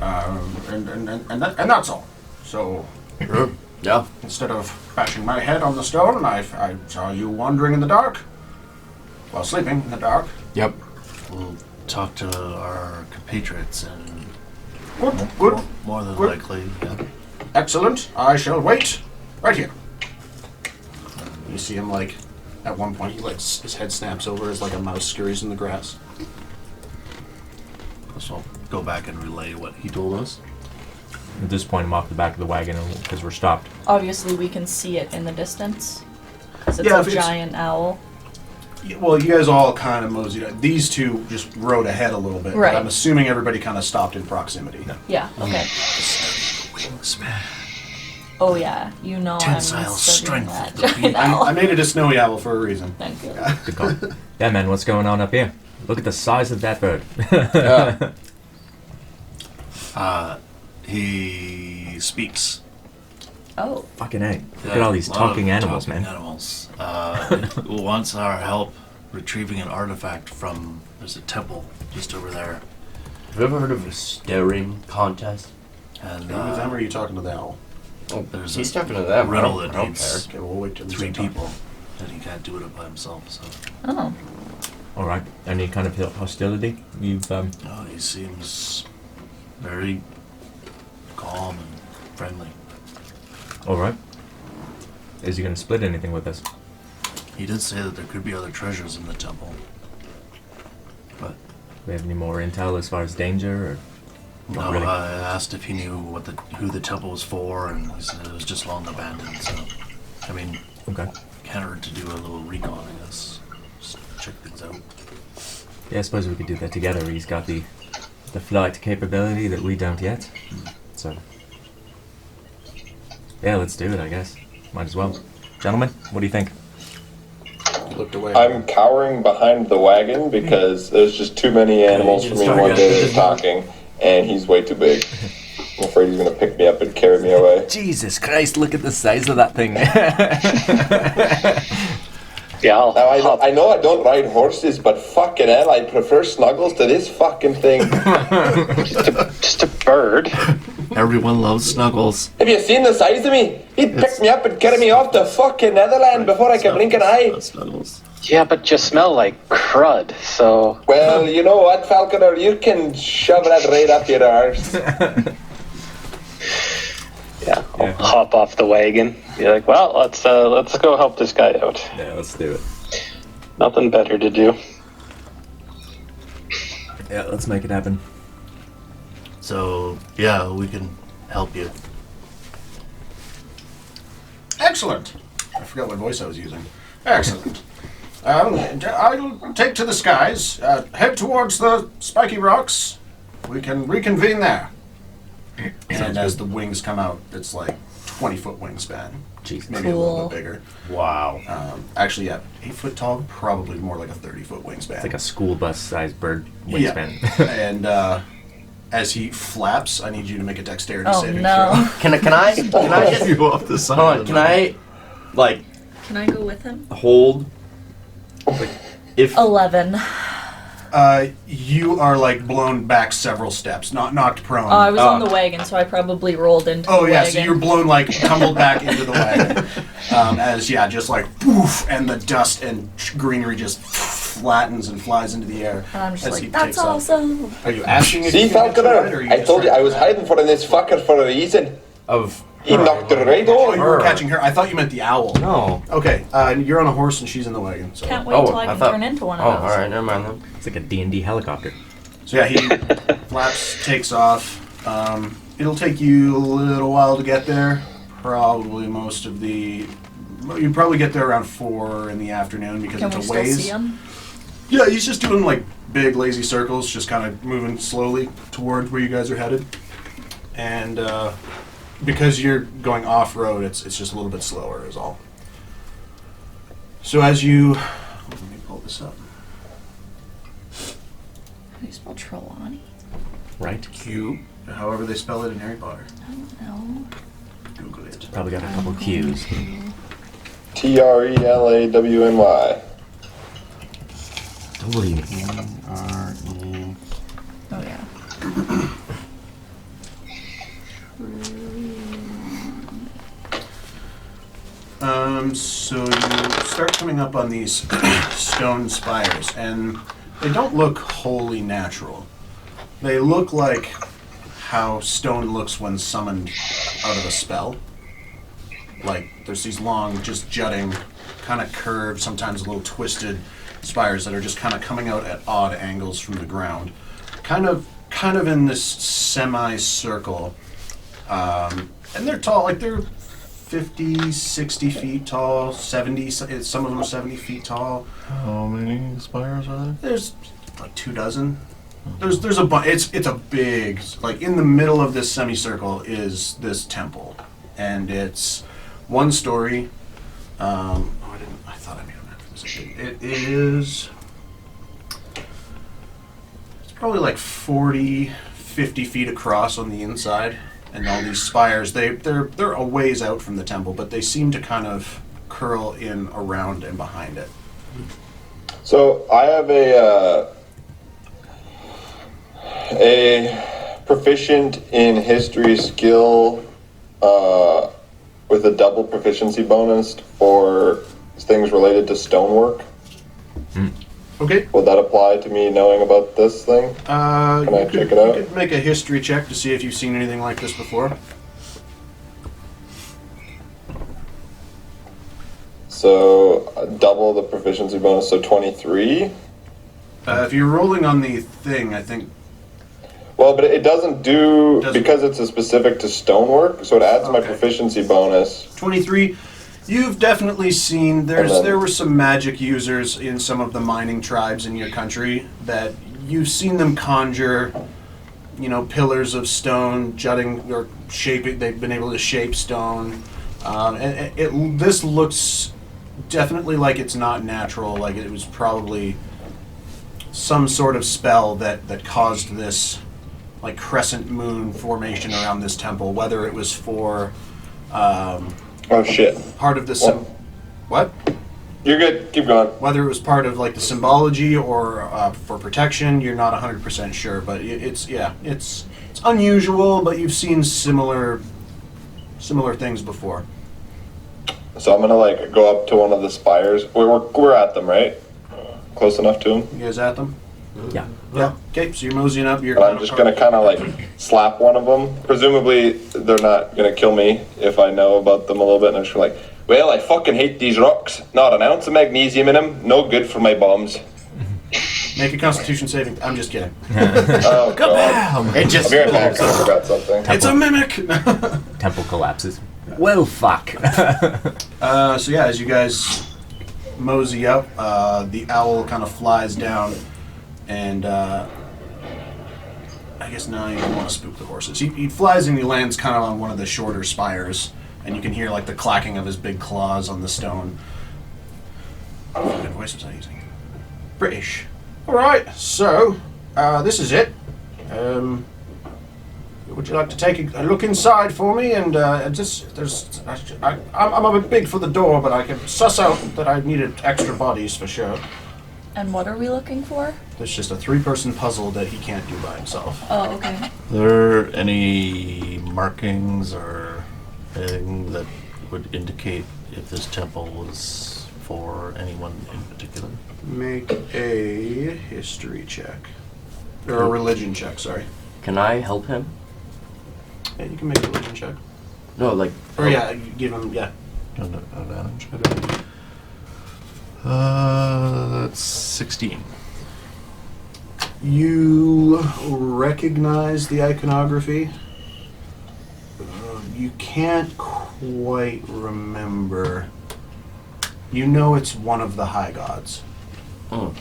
S4: and that's all. So
S7: Sure. Yeah.
S4: instead of bashing my head on the stone, I saw you wandering in the dark, while sleeping in the dark.
S7: Yep.
S6: We'll talk to our compatriots and
S4: Good.
S6: more than
S4: Good.
S6: likely, yeah.
S4: Excellent. I shall wait right here. You see him like, at one point, his head snaps over as like a mouse scurries in the grass.
S6: So I'll go back and relay what he told us.
S3: At this point, I'm off the back of the wagon because we're stopped.
S2: Obviously, we can see it in the distance. Because it's
S4: Yeah,
S2: a
S4: if it's-
S2: giant owl.
S4: Well, you guys all kind of moseyed up. These two just rode ahead a little bit.
S2: Right.
S4: But I'm assuming everybody kind of stopped in proximity.
S2: Yeah, okay.
S6: Wingspan.
S2: Oh yeah, you know I'm
S6: Tensile
S2: studying
S6: strength
S2: that
S6: of the
S2: giant
S6: beast.
S2: owl.
S4: I made it a snowy owl for a reason.
S2: Thank you.
S3: Good call. Yeah, man, what's going on up here? Look at the size of that bird.
S7: Yeah.
S6: He speaks.
S2: Oh,
S3: Fucking A. Look
S6: Yeah,
S3: at all these
S6: a lot of
S3: talking animals,
S6: talking
S3: man.
S6: Animals. Wants our help retrieving an artifact from, there's a temple just over there.
S7: Have you ever heard of a staring contest?
S6: And
S4: Are you with them or are you talking to the owl?
S7: Oh,
S6: there's
S7: he's
S6: a
S7: talking to them.
S6: riddle
S7: I
S6: that
S7: don't
S6: needs
S4: Okay, we'll wait till the
S6: 3
S4: same time.
S6: people, and he can't do it by himself. So,
S2: oh.
S3: All right. Any kind of hostility? You've
S6: no, he seems very calm and friendly.
S3: all right. Is he gonna split anything with us?
S6: He did say that there could be other treasures in the temple. But
S3: Do we have any more intel as far as danger, or
S6: no,
S3: not really?
S6: I asked if he knew who the temple was for, and he said it was just long abandoned. So, I mean,
S3: Okay.
S6: can't hurt to do a little recon, I guess. Just check things out.
S3: Yeah, I suppose we could do that together. He's got the flight capability that we don't yet. So, yeah, let's do it, I guess. Might as well. Gentlemen, what do you think?
S4: He looked away.
S1: I'm cowering behind the wagon because there's just too many animals for me one day that's talking, and he's way too big. I'm afraid he's gonna pick me up and carry me away.
S3: Jesus Christ, look at the size of that thing.
S5: Yeah,
S1: Now, I know I don't ride horses, but fucking hell, I prefer Snuggles to this fucking thing.
S5: just a bird.
S6: Everyone loves Snuggles.
S1: Have you seen the size of me? He'd pick me up and carry me off to fucking Netherlands before I could blink an eye.
S6: Snuggles.
S5: Yeah, but you smell like crud, so...
S1: Well, you know what, Falconer? You can shove that right up your arse.
S5: Yeah, I'll hop off the wagon. Be like, well, let's go help this guy out.
S3: Yeah, let's do it.
S5: Nothing better to do.
S3: Yeah, let's make it happen.
S6: So, yeah, we can help you.
S4: Excellent. I forgot what voice I was using. Excellent. I'll take to the skies. Head towards the spiky rocks. We can reconvene there. And as the wings come out, it's like 20-foot wingspan.
S3: Jesus.
S4: Maybe a little
S2: Cool.
S4: bit bigger.
S6: Wow.
S4: Actually, yeah, 8 foot tall, probably more like a 30-foot wingspan.
S3: It's like a school bus-sized bird wingspan.
S4: Yeah. And as he flaps, I need you to make a dexterity
S2: Oh
S4: saving
S2: no.
S7: Can I just
S6: You off the side.
S7: hold on? Can I like
S2: Can I go with him?
S7: hold? Like, if
S2: 11.
S4: throw. You are like blown back several steps, not knocked prone.
S2: Oh, I was on the wagon, so I probably rolled into
S4: Oh
S2: the
S4: yeah,
S2: wagon.
S4: so you're blown like tumbled back into the wagon, as just like poof, and the dust and greenery just flattens and flies into the air.
S2: And I'm just
S4: as
S2: like,
S4: he
S2: that's
S4: takes off.
S2: awesome.
S4: Are you asking if
S1: See,
S4: you can get to it, or
S1: Falconer,
S4: you
S1: I
S4: just
S1: told you
S4: heard-
S1: I was hiding for this fucker for a reason.
S7: of
S1: He knocked it right
S4: Oh, you
S1: over.
S4: were catching her. I thought you meant the owl.
S7: no.
S4: Okay, you're on a horse and she's in the wagon. So,
S2: Can't wait
S7: Oh,
S2: till I
S7: I
S2: can
S7: thought-
S2: turn into one
S7: Oh,
S2: of those.
S7: all right, never mind then.
S3: It's like a D&D helicopter.
S4: so yeah, he flaps, takes off. It'll take you a little while to get there. Probably most of the. You probably get there around 4 in the afternoon because
S2: Can
S4: it's
S2: we
S4: a
S2: still
S4: ways.
S2: see him?
S4: Yeah, he's just doing like big lazy circles, just kind of moving slowly towards where you guys are headed. And because you're going off road, it's just a little bit slower, is all. So as you, let me pull this up.
S2: How do you spell Trelawney?
S3: Right?
S4: Q, however they spell it in Harry Potter.
S2: I don't know.
S4: Google it.
S3: Probably got a couple Q's.
S1: TRELAWNY.
S3: W.
S6: R-E.
S2: Oh yeah.
S4: So you start coming up on these stone spires, and they don't look wholly natural. They look like how stone looks when summoned out of a spell. Like, there's these long, just jutting, kind of curved, sometimes a little twisted spires that are just kind of coming out at odd angles from the ground. Kind of in this semicircle. And they're tall, like they're 50, 60 feet tall, 70, some of them are 70 feet tall.
S6: How many spires are there?
S4: There's like 24. There's a bunch. It's a big, like in the middle of this semicircle is this temple, and it's one story. I thought I made a map for this. It is. It's probably like 40, 50 feet across on the inside, and all these spires. They're a ways out from the temple, but they seem to kind of curl in around and behind it.
S1: So I have a proficient in history skill with a double proficiency bonus for things related to stonework.
S4: Okay.
S1: Would that apply to me knowing about this thing?
S4: Can
S1: I check it out?
S4: You could make a history check to see if you've seen anything like this before.
S1: So double the proficiency bonus, so 23.
S4: If you're rolling on the thing, I think.
S1: Well, but it doesn't do because it's a specific to stonework, so it adds my proficiency bonus.
S4: 23. You've definitely seen there were some magic users in some of the mining tribes in your country that you've seen them conjure, pillars of stone jutting or shaping. They've been able to shape stone, and this looks definitely like it's not natural. Like it was probably some sort of spell that caused this like crescent moon formation around this temple. Whether it was for
S1: Oh shit.
S4: part of the what?
S1: You're good. Keep going.
S4: Whether it was part of like the symbology or for protection, you're not 100% sure. But it's unusual. But you've seen similar things before.
S1: So I'm gonna like go up to one of the spires. We're at them, right? Close enough to them.
S4: You guys at them?
S3: Yeah.
S4: Yeah. Okay. So you're moseying up. You're.
S1: But I'm just gonna kind of like slap one of them. Presumably they're not gonna kill me if I know about them a little bit. And I'm just like, well, I fucking hate these rocks. Not an ounce of magnesium in them. No good for my bombs.
S4: Make a Constitution saving. I'm just kidding.
S1: Oh god.
S7: It just
S1: I forgot something.
S4: It's a mimic.
S3: Temple collapses. Well, fuck.
S4: So yeah, as you guys mosey up, the owl kind of flies down, and I guess now you don't want to spook the horses. He flies and he lands kind of on one of the shorter spires, and you can hear like the clacking of his big claws on the stone. What voice was I using? British. All right, so this is it. Would you like to take a look inside for me? And I'm a bit big for the door, but I can suss out that I needed extra bodies for sure.
S2: And what are we looking for?
S4: There's just a 3-person puzzle that he can't do by himself.
S2: Oh, okay.
S6: Are there any markings or anything that would indicate if this temple was for anyone in particular?
S4: Make a history check. Or a religion check, sorry.
S7: Can I help him?
S4: Yeah, you can make a religion check.
S7: No, like.
S4: Or yeah, you give him, yeah.
S6: Advantage. That's 16.
S4: You recognize the iconography. You can't quite remember. You know it's one of the high gods.
S7: Oh.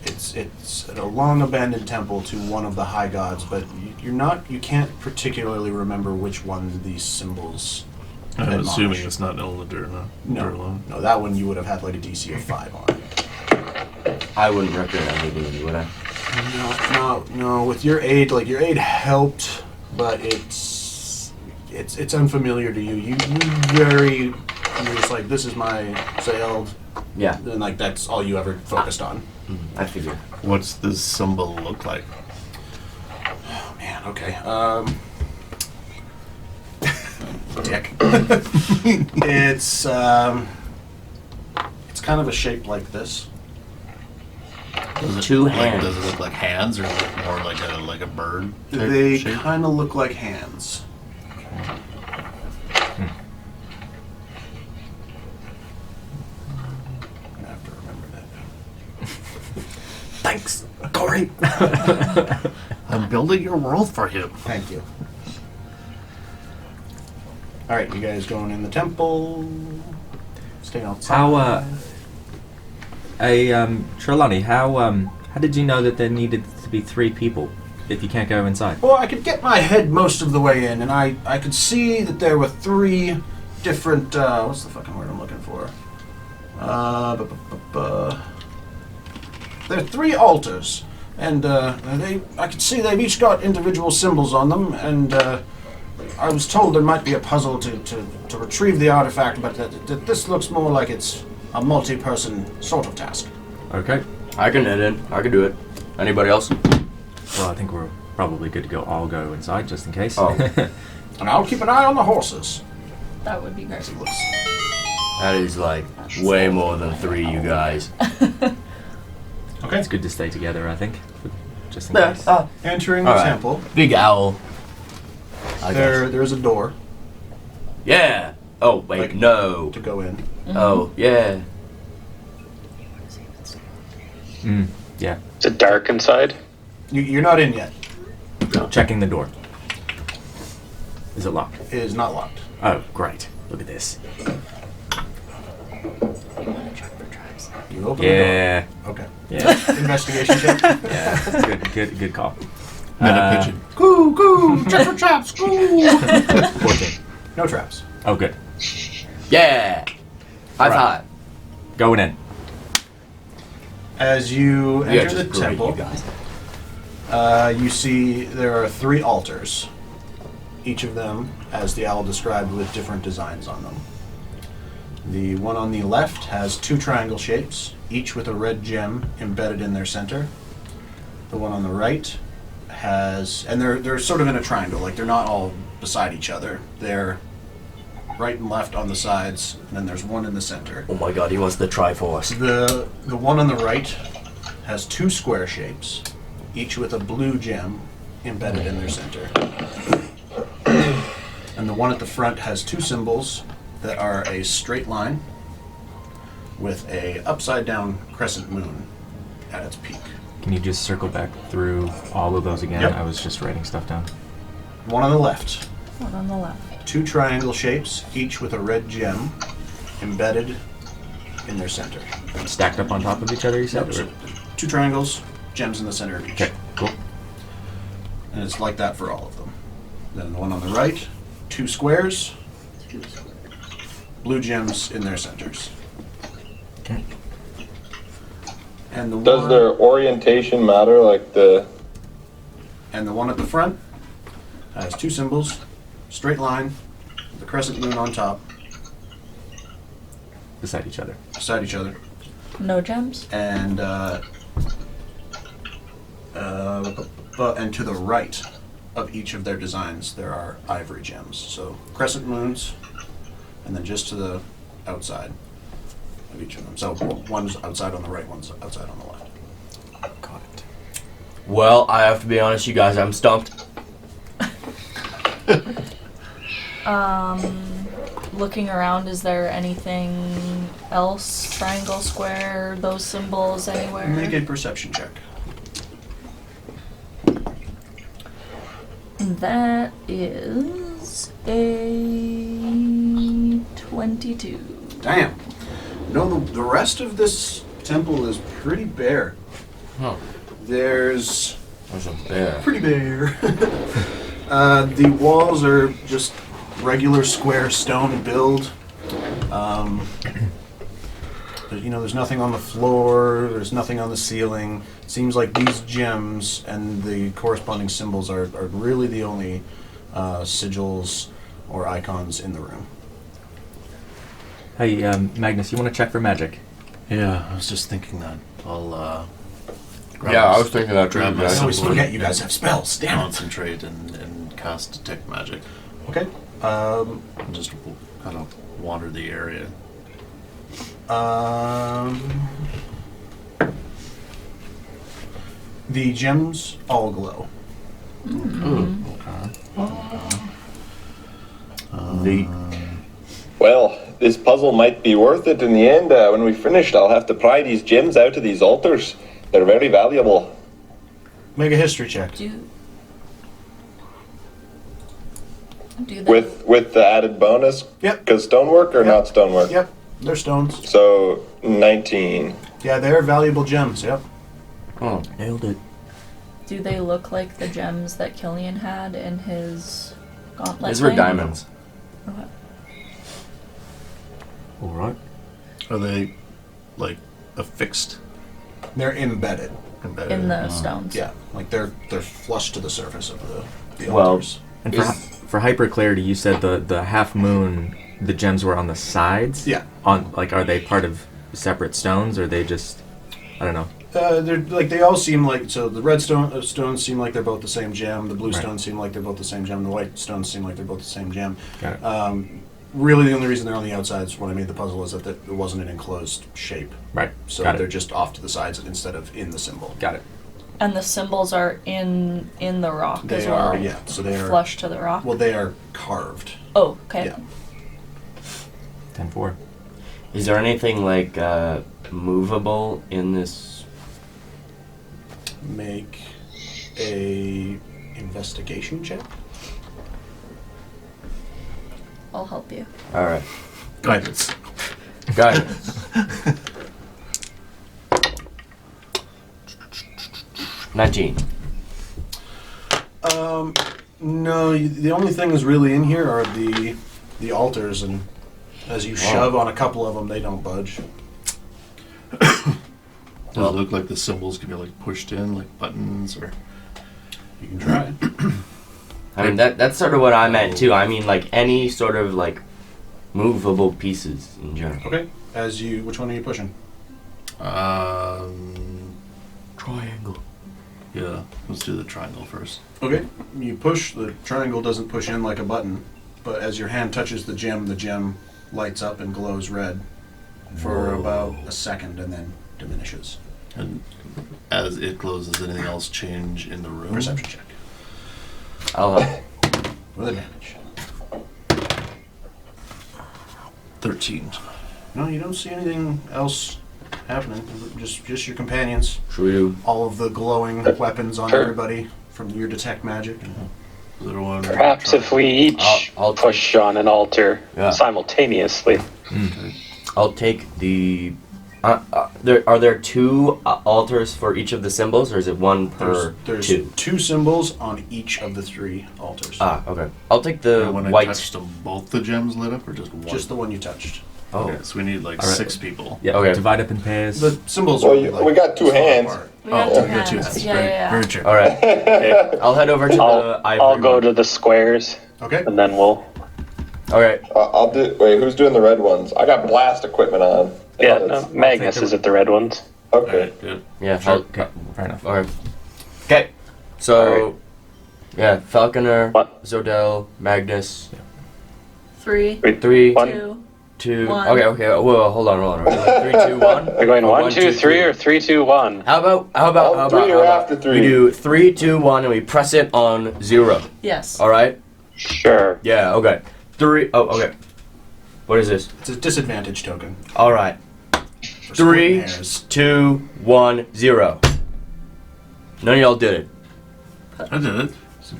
S4: It's a long abandoned temple to one of the high gods, but you can't particularly remember which one these symbols.
S6: I'm assuming it's not Illidir,
S4: No, that one you would have had like a DC of 5 on.
S7: I wouldn't recognize it, would I?
S4: No. With your aid, like your aid helped, but it's unfamiliar to you. You're just like, this is my Zaeld.
S7: Yeah.
S4: And like that's all you ever focused on.
S7: I figure.
S6: What's this symbol look like?
S4: Oh man, okay. Dick. It's kind of a shape like this.
S7: Two hands.
S6: Does it look like hands or more like a bird?
S4: They
S6: shape?
S4: kind of look like hands. I have to remember that.
S7: Thanks, Corey.
S6: I'm building your world for you.
S4: Thank you. All right, you guys going in the temple? Staying outside.
S3: Trelawney, how did you know that there needed to be 3 people if you can't go inside?
S4: Well, I could get my head most of the way in, and I could see that there were 3 different. What's the fucking word I'm looking for? There are 3 altars, and I could see they've each got individual symbols on them, and I was told there might be a puzzle to retrieve the artifact, but that this looks more like it's a multi-person sort of task.
S3: Okay.
S7: I can head in. I can do it. Anybody else?
S3: Well, I think we're probably good to go. I'll go inside just in case.
S7: Oh.
S4: And I'll keep an eye on the horses.
S2: That would be great.
S7: That is like way more than 3, you guys.
S4: Okay.
S3: It's good to stay together, I think, just in
S7: There.
S3: case.
S4: Entering the
S7: All right.
S4: temple,
S7: Big owl. I guess.
S4: there's a door.
S7: Yeah. Oh, wait,
S4: Like-
S7: no.
S4: to go in.
S7: Oh, yeah.
S3: Yeah.
S5: Is it dark inside?
S4: You're not in yet.
S3: Checking the door. Is it locked?
S4: It is not locked.
S3: Oh, great. Look at this.
S4: You open
S3: Yeah.
S4: the door. Okay.
S3: Yeah.
S4: Investigation check.
S3: Yeah. Good call.
S6: Meta pigeon.
S4: Coo, coo, check for traps, coo.
S3: 14.
S4: No traps.
S3: Oh, good.
S7: Yeah! High five.
S3: Going in.
S4: As you
S7: Yeah,
S4: enter the
S7: just great,
S4: temple,
S7: you guys.
S4: you see there are 3 altars. Each of them, as the owl described, with different designs on them. The one on the left has 2 triangle shapes, each with a red gem embedded in their center. The one on the right has, and they're sort of in a triangle, like they're not all beside each other. They're right and left on the sides, and then there's one in the center.
S7: Oh my god, he wants the Triforce.
S4: The one on the right has 2 square shapes, each with a blue gem embedded in their center. And the one at the front has 2 symbols that are a straight line with a upside down crescent moon at its peak.
S3: Can you just circle back through all of those again?
S4: Yep.
S3: I was just writing stuff down.
S4: One on the left,
S2: One on the left.
S4: 2 triangle shapes, each with a red gem embedded in their center.
S3: Stacked up on top of each other, you said?
S4: Yep, so 2 triangles, gems in the center of each.
S3: Okay, cool.
S4: And it's like that for all of them. Then the one on the right, 2 squares, blue gems in their centers.
S3: Okay.
S4: And the
S1: Does
S4: one,
S1: their orientation matter? Like
S4: and the one at the front has 2 symbols, straight line, the crescent moon on top,
S3: Beside each other.
S4: beside each other,
S2: No gems?
S4: and and to the right of each of their designs there are ivory gems. So crescent moons, and then just to the outside of each of them. So one's outside on the right, one's outside on the left.
S3: Got it.
S7: Well, I have to be honest, you guys, I'm stumped.
S2: Looking around, is there anything else? Triangle, square, those symbols anywhere?
S4: Make a perception check.
S2: That is a 22.
S4: Damn. No, the rest of this temple is pretty bare.
S7: Huh.
S4: There's
S7: There's a bear.
S4: pretty bare. The walls are just regular square stone build. There's nothing on the floor. There's nothing on the ceiling. It seems like these gems and the corresponding symbols are really the only sigils or icons in the room.
S3: Hey, Magnus, you want to check for magic?
S6: Yeah, I was just thinking that. I'll grab
S8: Yeah,
S6: my-
S8: I was thinking that too.
S6: grab my
S8: Yeah.
S4: I always
S6: symbol
S4: forget
S6: and
S4: you guys have spells. Damn it.
S6: concentrate and cast detect magic.
S4: Okay.
S6: And just kind of wander the area.
S4: The gems all glow.
S7: Neat.
S1: well, this puzzle might be worth it in the end. When we finished, I'll have to pry these gems out of these altars. They're very valuable.
S4: Make a history check.
S2: Do they
S1: With the added bonus.
S4: Yep.
S1: Because stonework or
S4: Yep.
S1: not stonework.
S4: Yep, they're stones.
S1: So 19.
S4: Yeah, they're valuable gems. Yep.
S6: Oh,
S7: Nailed it.
S2: do they look like the gems that Killian had in his gauntlet?
S8: These were
S2: thing?
S8: diamonds.
S2: Okay.
S3: All right.
S6: are they like affixed?
S4: They're embedded.
S6: Embedded?
S2: In the stones.
S4: Yeah, like they're flush to the surface of the
S3: Well,
S4: altars.
S3: And
S8: Is-
S3: for hyper clarity, you said the half moon, the gems were on the sides.
S4: Yeah.
S3: On are they part of separate stones, or are they just? I don't know.
S4: They're like they all seem like the red stones seem like they're both the same gem. The blue
S3: Right.
S4: stones seem like they're both the same gem. The white stones seem like they're both the same gem.
S3: Got it.
S4: Really, the only reason they're on the outsides when I made the puzzle is that it wasn't an enclosed shape,
S3: Right.
S4: so
S3: Got
S4: they're
S3: it.
S4: just off to the sides instead of in the symbol.
S3: Got it.
S2: And the symbols are in the rock
S4: They
S2: as well.
S4: are, yeah. So they are
S2: Flush to the rock.
S4: Well, they are carved.
S2: Oh, okay.
S4: Yeah.
S3: 10-4.
S7: Is there anything like movable in this?
S4: Make a investigation check.
S2: I'll help you.
S7: All right,
S6: Guidance.
S7: guys. 19.
S4: No, the only things really in here are the altars, and as you shove on a couple of them, they don't budge.
S6: Does it look like the symbols can be like pushed in, like buttons, or?
S4: You can try.
S7: I mean, that's sort of what I meant too. I mean, like any sort of like movable pieces in general.
S4: Okay. Which one are you pushing?
S7: Triangle.
S6: Yeah, let's do the triangle first.
S4: Okay. You push, the triangle doesn't push in like a button, but as your hand touches the gem lights up and glows red for about a second and then diminishes.
S6: And as it glows, does anything else change in the room?
S4: Perception check.
S7: I'll help.
S4: With advantage.
S6: 13.
S4: No, you don't see anything else happening. Just your companions.
S7: Should we do?
S4: All of the glowing weapons on everybody from your detect magic.
S6: Is there one
S5: Perhaps if we each
S7: I'll
S5: push on an altar
S7: Yeah.
S5: simultaneously.
S7: I'll take the. Are there two altars for each of the symbols, or is it one per
S4: There's
S7: two?
S4: two symbols on each of the three altars.
S7: Ah, okay. I'll take the
S6: And when I
S7: white.
S6: touched them, both the gems lit up, or just one?
S4: Just the one you touched.
S7: Oh,
S6: Okay, so we need like
S3: All right.
S6: 6 people.
S3: Yeah.
S7: Okay.
S3: Divide up in pairs.
S4: The symbols
S1: Well,
S4: are
S1: we got two
S4: split
S1: hands.
S4: apart.
S2: We got
S6: Oh,
S2: two
S6: we got two
S2: hands.
S6: hands.
S2: Yeah,
S6: Very,
S2: yeah,
S6: very
S2: yeah.
S6: true.
S7: all right. I'll head over to the ivory.
S5: I'll go
S7: one.
S5: to the squares,
S4: Okay.
S5: and then we'll.
S7: Okay.
S1: I'll do. Wait, who's doing the red ones? I got blast equipment on.
S5: Yeah,
S1: that's-
S5: no, Magnus is at the red ones.
S1: Okay.
S6: Alright, good.
S7: Yeah.
S3: Sure.
S7: I'll,
S3: Okay. Fair enough.
S7: okay. Okay. So,
S5: Alright.
S7: yeah, Falconer,
S5: What?
S7: Zodel, Magnus.
S2: 3,
S7: 3,
S5: One.
S2: 2.
S7: 2.
S2: One.
S7: Okay. Whoa, hold on. 3, 2, 1.
S5: We're going
S7: Or
S5: 1, 2, 3, or 3, 2, 1.
S7: How about
S1: All three or after three?
S7: we do 3, 2, 1, and we press it on 0.
S2: Yes.
S7: All right.
S5: Sure.
S7: Yeah. Okay. 3. Oh, okay. What is this?
S4: It's a disadvantage token.
S7: All right.
S4: For splitting
S7: 3,
S4: hairs.
S7: 2, 1, 0. None of y'all did it.
S6: I did it.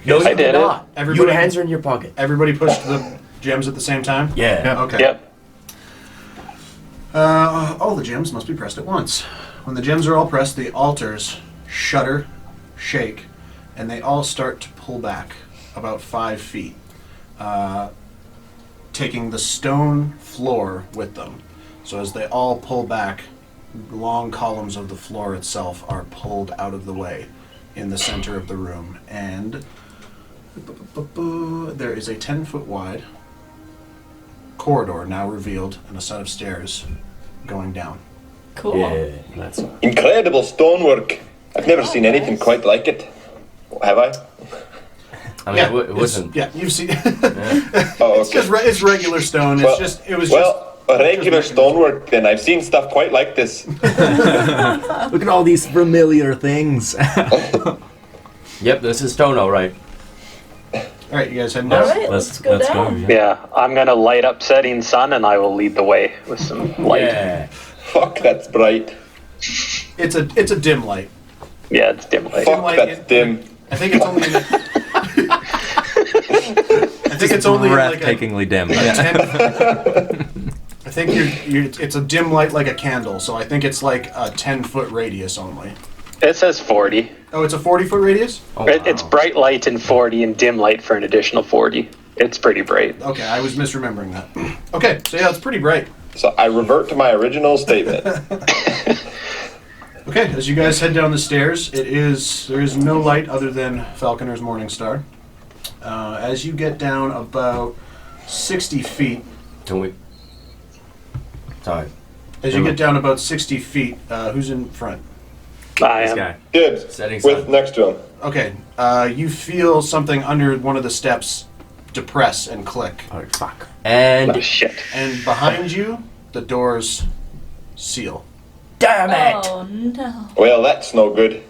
S7: No,
S5: I
S7: you
S5: did it.
S7: not.
S4: Everybody-
S7: Your hands are in your pocket.
S4: Everybody pushed the gems at the same time?
S7: Yeah.
S6: Yeah.
S4: Okay.
S5: Yep.
S4: All the gems must be pressed at once. When the gems are all pressed, the altars shudder, shake, and they all start to pull back about 5 feet, taking the stone floor with them. So as they all pull back, long columns of the floor itself are pulled out of the way in the center of the room, and there is a 10-foot wide corridor now revealed and a set of stairs going down.
S2: Cool.
S7: Yeah. That's.
S1: Incredible stonework. I've never seen anything
S2: nice.
S1: quite like it. Have I?
S7: I mean, it
S4: it's-
S7: wasn't.
S4: Yeah, you've seen.
S1: Oh,
S4: It's
S1: okay.
S4: just it's regular stone.
S1: Well-
S4: It was
S1: Well, regular
S4: just-
S1: stonework. Then I've seen stuff quite like this.
S3: Look at all these familiar things.
S7: Yep, this is stone, all right.
S4: All right, you guys heading
S2: All
S4: down.
S2: right, let's go down.
S3: Yeah.
S5: Yeah, I'm gonna light up setting sun, and I will lead the way with some light.
S7: Yeah.
S1: Fuck, that's bright.
S4: It's a dim light.
S5: Yeah, it's dim light.
S1: Fuck,
S4: light
S1: that's
S4: in-
S1: dim.
S4: I think it's only. I think it's only like a
S3: breathtakingly dim.
S4: 10. I think it's a dim light like a candle, so I think it's like a 10-foot radius only.
S5: It says 40.
S4: Oh, it's a 40-foot radius?
S7: Oh,
S5: It's
S7: wow.
S5: bright light in 40 and dim light for an additional 40. It's pretty bright.
S4: Okay, I was misremembering that. Okay, so yeah, it's pretty bright.
S1: So I revert to my original statement.
S4: Okay, as you guys head down the stairs, there is no light other than Falconer's Morning Star. As you get down about 60 feet,
S7: Can we? Sorry.
S4: as you get down about 60 feet, who's in front?
S5: I
S3: This
S5: am.
S3: guy.
S1: Dibs.
S7: Setting
S1: With
S7: sun.
S1: next to him.
S4: Okay, you feel something under one of the steps depress and click.
S3: Oh, fuck.
S7: And
S5: Oh, shit.
S4: And behind you, the doors seal.
S7: damn it!
S2: Oh no.
S1: Well, that's no good.